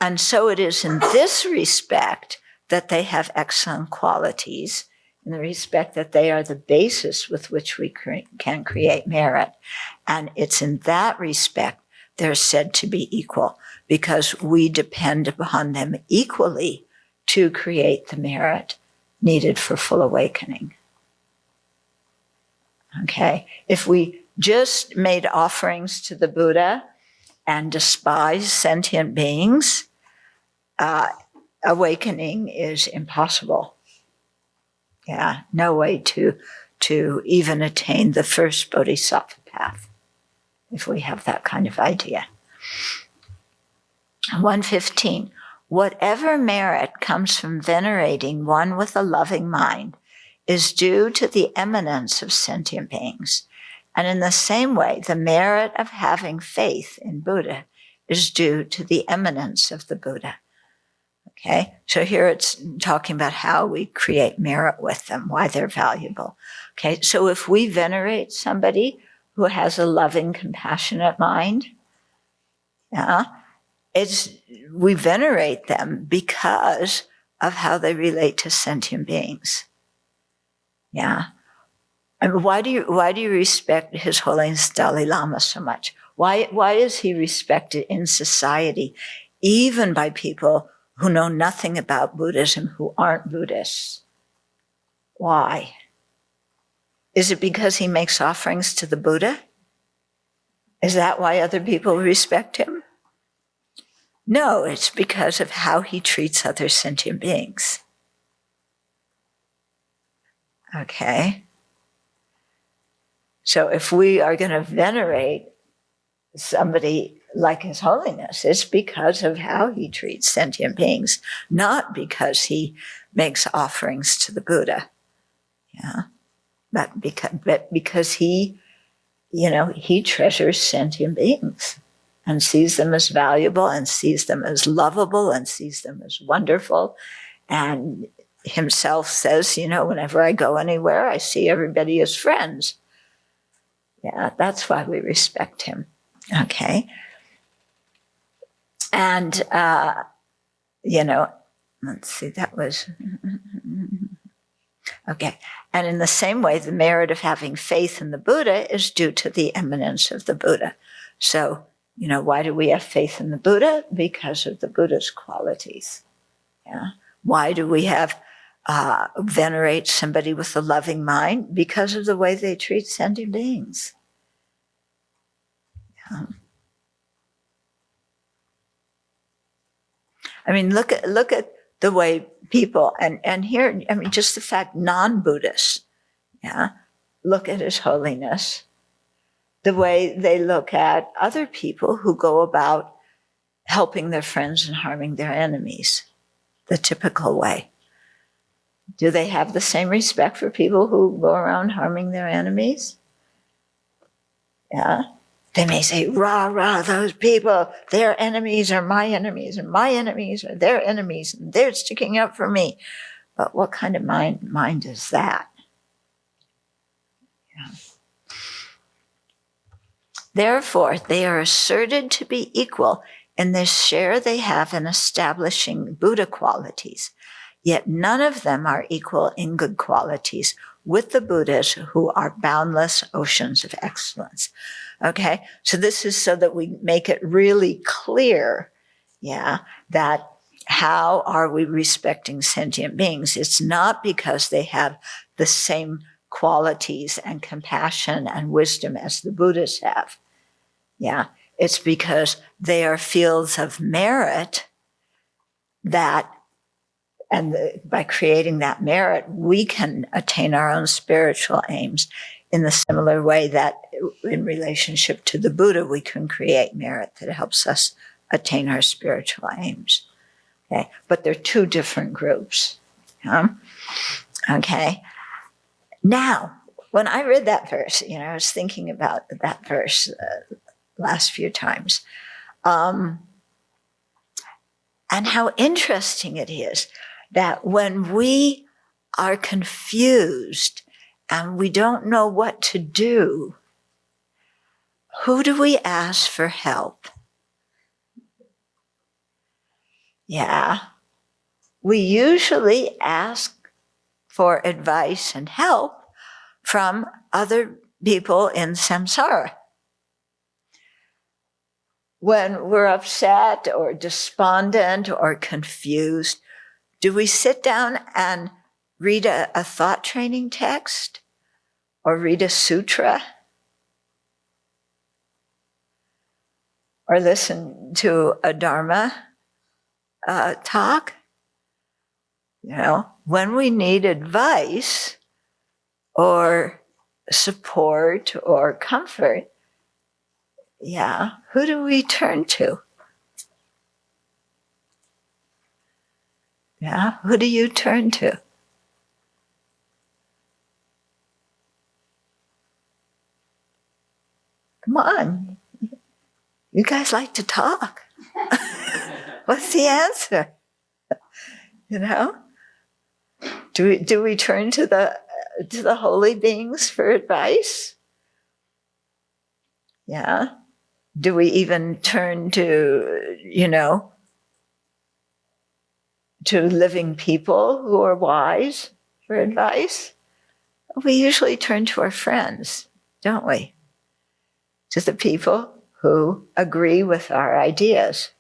A: And so it is in this respect that they have excellent qualities, in the respect that they are the basis with which we can create merit. And it's in that respect they're said to be equal, because we depend upon them equally to create the merit needed for full awakening. Okay, if we just made offerings to the Buddha and despised sentient beings, awakening is impossible. Yeah, no way to even attain the first Bodhisattva path. if we have that kind of idea. 115. Whatever merit comes from venerating one with a loving mind is due to the eminence of sentient beings. And in the same way, the merit of having faith in Buddha is due to the eminence of the Buddha. Okay, so here it's talking about how we create merit with them, why they're valuable. Okay, so if we venerate somebody who has a loving, compassionate mind, yeah, we venerate them because of how they relate to sentient beings. Yeah. I mean, why do you respect His Holiness Dalai Lama so much? Why is he respected in society, even by people who know nothing about Buddhism, who aren't Buddhists? Why? Is it because he makes offerings to the Buddha? Is that why other people respect him? No, it's because of how he treats other sentient beings. Okay. So if we are going to venerate somebody like His Holiness, it's because of how he treats sentient beings, not because he makes offerings to the Buddha. Yeah. But because he, he treasures sentient beings and sees them as valuable and sees them as lovable and sees them as wonderful. And himself says, whenever I go anywhere, I see everybody as friends. Yeah, that's why we respect him. Okay. And, let's see, that was, okay. And in the same way, the merit of having faith in the Buddha is due to the eminence of the Buddha. So, why do we have faith in the Buddha? Because of the Buddha's qualities. Yeah. Why do we have venerate somebody with a loving mind? Because of the way they treat sentient beings. Yeah. I mean, look at the way people, and here, I mean, just the fact non-Buddhists, yeah, look at His Holiness, the way they look at other people who go about helping their friends and harming their enemies, the typical way. Do they have the same respect for people who go around harming their enemies? Yeah. They may say, rah, rah, those people, their enemies are my enemies, and my enemies are their enemies, and they're sticking up for me. But what kind of mind is that? Yeah. Therefore, they are asserted to be equal in the share they have in establishing Buddha qualities. Yet none of them are equal in good qualities with the Buddhas who are boundless oceans of excellence. Okay, so this is so that we make it really clear, yeah, that how are we respecting sentient beings? It's not because they have the same qualities and compassion and wisdom as the Buddhas have. Yeah, it's because they are fields of merit that, and by creating that merit, we can attain our own spiritual aims in the similar way that in relationship to the Buddha, we can create merit that helps us attain our spiritual aims. Okay, but they're two different groups. Okay. Now, when I read that verse, I was thinking about that verse last few times, and how interesting it is that when we are confused and we don't know what to do, who do we ask for help? Yeah, we usually ask for advice and help from other people in samsara. When we're upset or despondent or confused, do we sit down and read a thought training text or read a sutra or listen to a dharma talk? When we need advice or support or comfort, Yeah, who do we turn to? Yeah, who do you turn to? Come on. You guys like to talk. What's the answer? You know? Do we turn to the holy beings for advice? Yeah. Do we even turn to, to living people who are wise for advice? We usually turn to our friends, don't we? To the people who agree with our ideas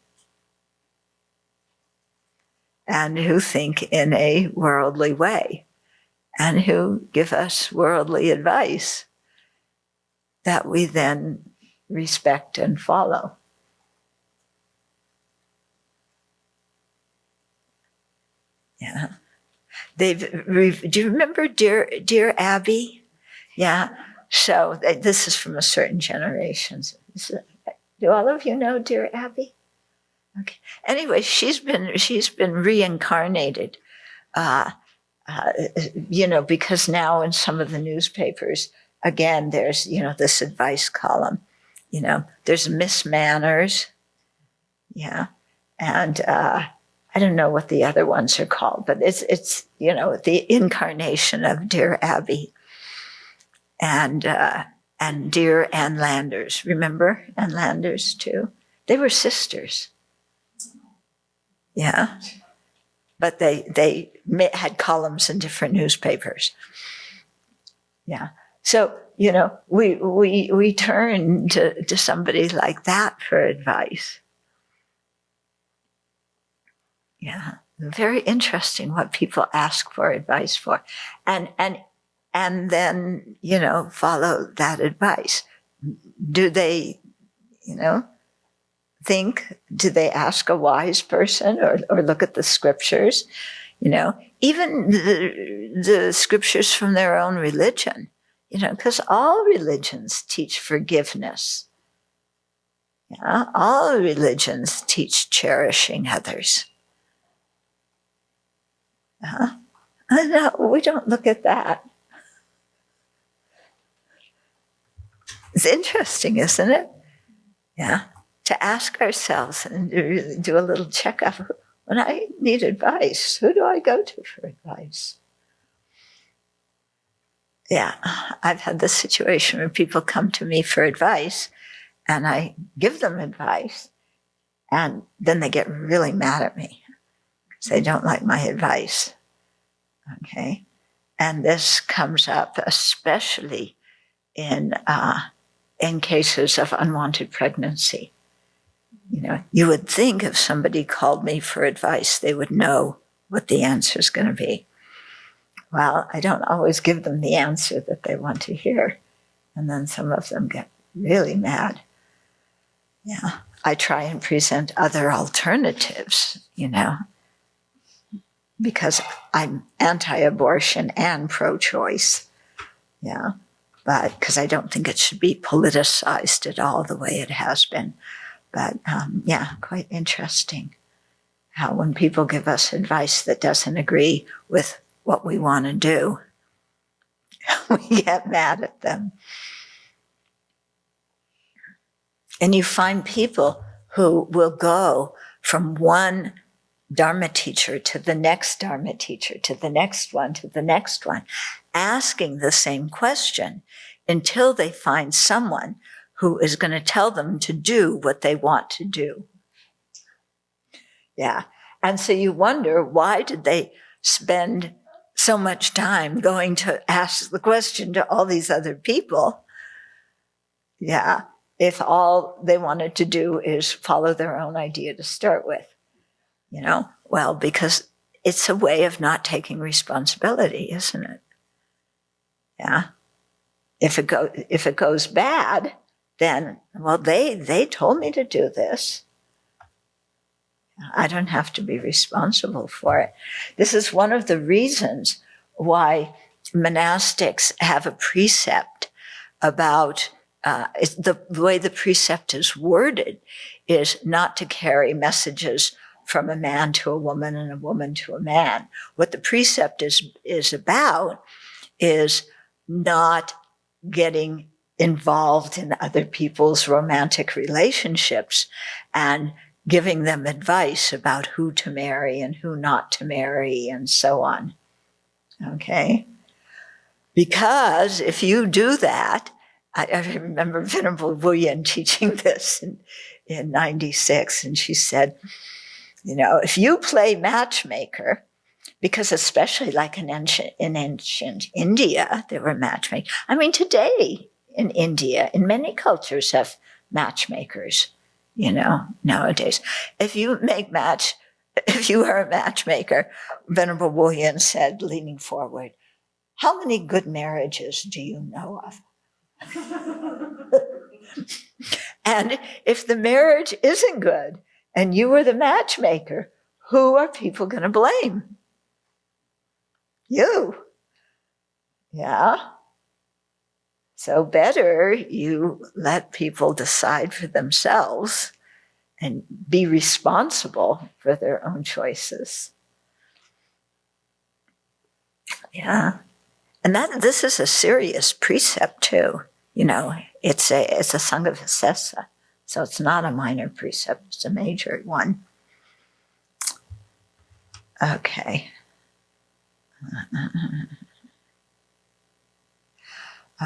A: and who think in a worldly way and who give us worldly advice that we then respect and follow. Yeah. Do you remember Dear Abbey? Yeah. So this is from a certain generation. Do all of you know Dear Abbey? Okay. Anyway, she's been reincarnated, because now in some of the newspapers, again, there's this advice column. There's Miss Manners, yeah, and I don't know what the other ones are called, but it's the incarnation of Dear Abbey, and Dear Ann Landers. Remember Ann Landers too? They were sisters. Yeah, but they had columns in different newspapers. Yeah, so we turn to somebody like that for advice. Yeah, very interesting what people ask for advice for, and then follow that advice. Do they, do they ask a wise person or look at the scriptures? Even the scriptures from their own religion, because all religions teach forgiveness. Yeah, all religions teach cherishing others. No, we don't look at that. It's interesting, isn't it? Yeah. To ask ourselves and do a little checkup. When I need advice, who do I go to for advice? Yeah, I've had this situation where people come to me for advice and I give them advice and then they get really mad at me because they don't like my advice. Okay. And this comes up especially in cases of unwanted pregnancy. You would think if somebody called me for advice, they would know what the answer is going to be. Well, I don't always give them the answer that they want to hear. And then some of them get really mad. Yeah. I try and present other alternatives, because I'm anti-abortion and pro-choice. Yeah. But because I don't think it should be politicized at all the way it has been. But quite interesting how when people give us advice that doesn't agree with what we want to do, we get mad at them. And you find people who will go from one Dharma teacher to the next Dharma teacher, to the next one, to the next one, asking the same question until they find someone who is going to tell them to do what they want to do. Yeah. And so you wonder, why did they spend so much time going to ask the question to all these other people? Yeah. If all they wanted to do is follow their own idea to start with, well, because it's a way of not taking responsibility, isn't it? Yeah. If it goes bad, then, well, they told me to do this. I don't have to be responsible for it. This is one of the reasons why monastics have a precept about the way the precept is worded is not to carry messages from a man to a woman and a woman to a man. What the precept is about is not getting involved in other people's romantic relationships and giving them advice about who to marry and who not to marry and so on. Okay? Because if you do that, I remember Venerable Thubten teaching this in 96, and she said, if you play matchmaker, because especially like in ancient India, there were matchmakers. I mean, today in India, in many cultures have matchmakers, nowadays. If you are a matchmaker, Venerable Thubten said, leaning forward, how many good marriages do you know of? And if the marriage isn't good and you were the matchmaker, who are people going to blame? You. Yeah. So better you let people decide for themselves and be responsible for their own choices. Yeah. And this is a serious precept too. It's a Sangha Visesa. So it's not a minor precept, it's a major one. Okay.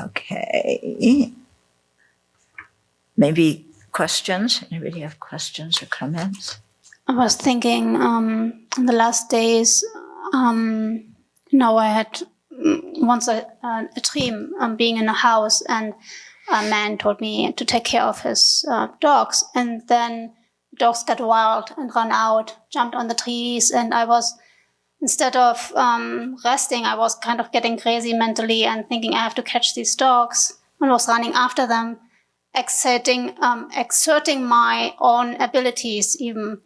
A: Okay. Maybe questions? Anybody have questions or comments?
H: I was thinking in the last days, I had once a dream being in a house, and a man told me to take care of his dogs, and then dogs got wild and ran out, jumped on the trees, and I was, instead of resting, I was kind of getting crazy mentally and thinking I have to catch these dogs, and was running after them, exerting my own abilities, even,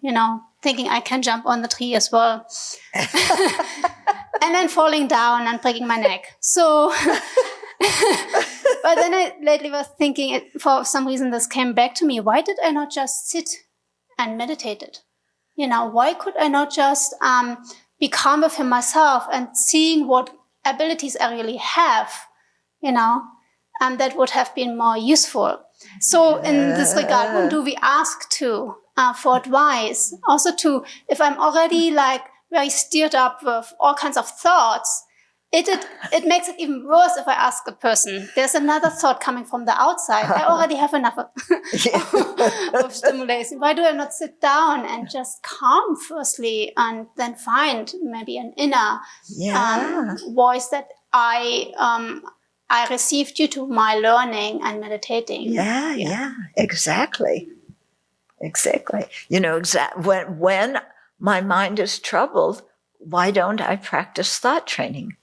H: thinking I can jump on the tree as well. And then falling down and breaking my neck. So, but then I lately was thinking, for some reason this came back to me. Why did I not just sit and meditate it? Why could I not just be calm with him myself and seeing what abilities I really have, that would have been more useful. So in this regard, whom do we ask for advice? Also if I'm already very stirred up with all kinds of thoughts, it makes it even worse if I ask a person. There's another thought coming from the outside. I already have enough of stimulation. Why do I not sit down and just calm firstly, and then find maybe an inner voice that I received due to my learning and meditating?
A: Yeah, exactly. When my mind is troubled, why don't I practice thought training?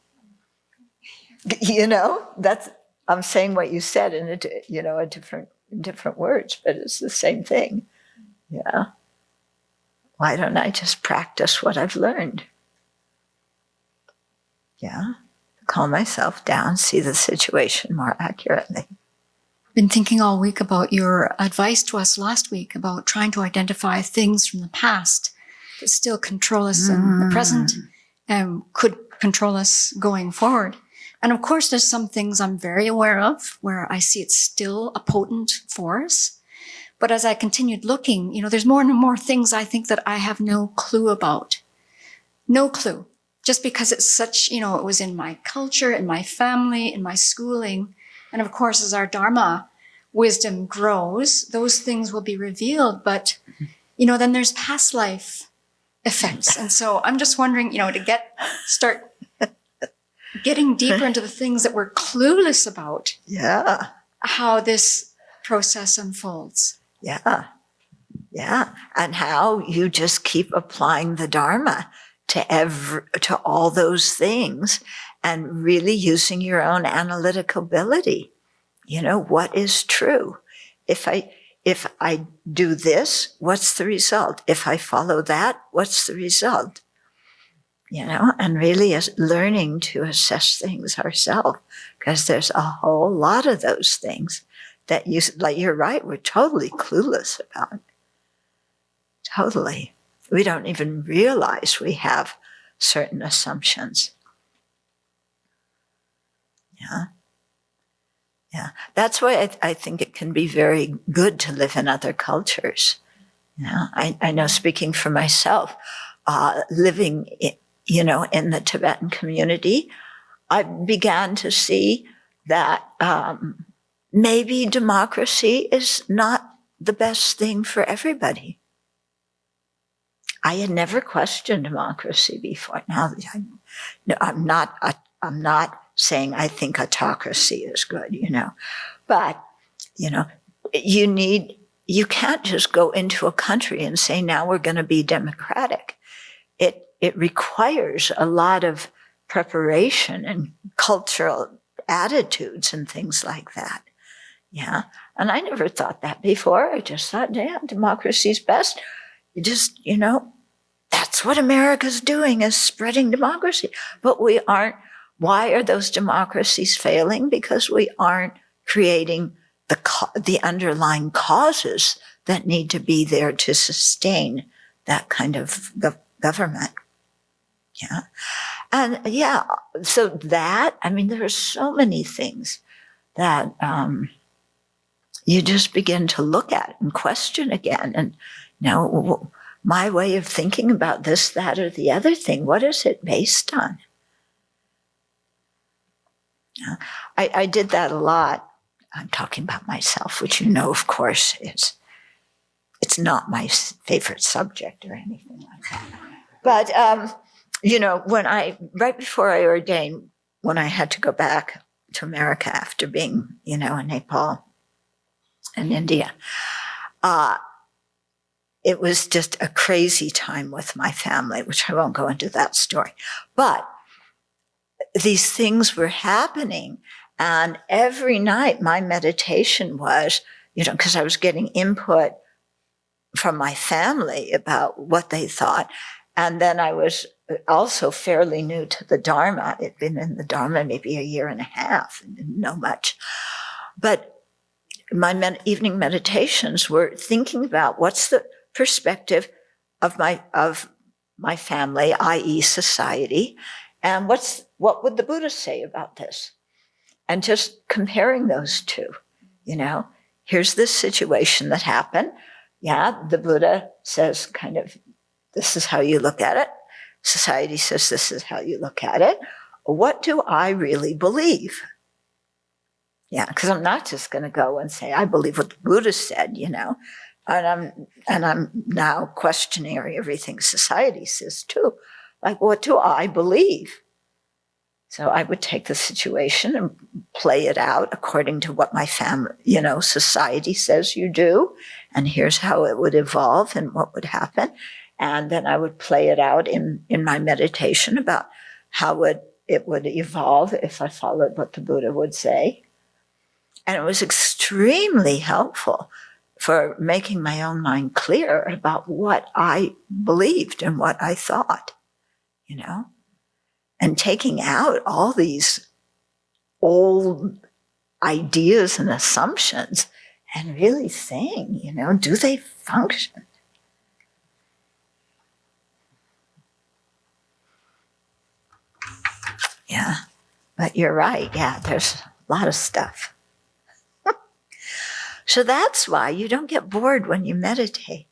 A: I'm saying what you said in different words, but it's the same thing. Yeah. Why don't I just practice what I've learned? Yeah. Calm myself down, see the situation more accurately.
I: Been thinking all week about your advice to us last week about trying to identify things from the past that still control us in the present and could control us going forward. And of course, there's some things I'm very aware of where I see it's still a potent force. But as I continued looking, there's more and more things I think that I have no clue about. No clue. Just because it's such, it was in my culture, in my family, in my schooling. And of course, as our Dharma wisdom grows, those things will be revealed. But, then there's past life effects. And so I'm just wondering, to start getting deeper into the things that we're clueless about.
A: Yeah.
I: How this process unfolds.
A: Yeah. And how you just keep applying the Dharma to all those things and really using your own analytical ability. What is true? If I do this, what's the result? If I follow that, what's the result? And really learning to assess things ourselves, because there's a whole lot of those things that you, like, you're right, we're totally clueless about. Totally. We don't even realize we have certain assumptions. Yeah. Yeah. That's why I think it can be very good to live in other cultures. You know, I know, speaking for myself, living, in the Tibetan community, I began to see that maybe democracy is not the best thing for everybody. I had never questioned democracy before. Now, I'm not saying I think autocracy is good, but, you can't just go into a country and say, now we're going to be democratic. It requires a lot of preparation and cultural attitudes and things like that. Yeah. And I never thought that before. I just thought, yeah, democracy's best. You just, that's what America's doing, is spreading democracy. But we aren't. Why are those democracies failing? Because we aren't creating the underlying causes that need to be there to sustain that kind of government. Yeah. And yeah, so that, there are so many things that you just begin to look at and question again. And my way of thinking about this, that, or the other thing, what is it based on? Yeah. I did that a lot. I'm talking about myself, which of course, it's not my favorite subject or anything like that. But, right before I ordained, when I had to go back to America after being, in Nepal and India, it was just a crazy time with my family, which I won't go into that story. But these things were happening. And every night my meditation was, because I was getting input from my family about what they thought. And then I was also fairly new to the Dharma. I'd been in the Dharma maybe a year and a half and didn't know much. But my evening meditations were thinking about what's the perspective of my family, i.e. society, and what would the Buddha say about this? And just comparing those two, here's this situation that happened. Yeah, the Buddha says kind of, this is how you look at it. Society says this is how you look at it. What do I really believe? Yeah, because I'm not just going to go and say, I believe what the Buddha said, and I'm now questioning everything society says too. Like, what do I believe? So I would take the situation and play it out according to what my family, society says you do. And here's how it would evolve and what would happen. And then I would play it out in my meditation about how it would evolve if I followed what the Buddha would say. And it was extremely helpful for making my own mind clear about what I believed and what I thought, and taking out all these old ideas and assumptions and really saying, do they function? Yeah, but you're right. Yeah, there's a lot of stuff. So that's why you don't get bored when you meditate.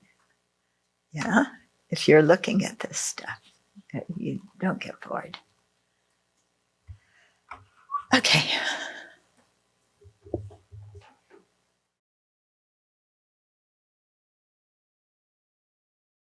A: Yeah, if you're looking at this stuff, you don't get bored. Okay.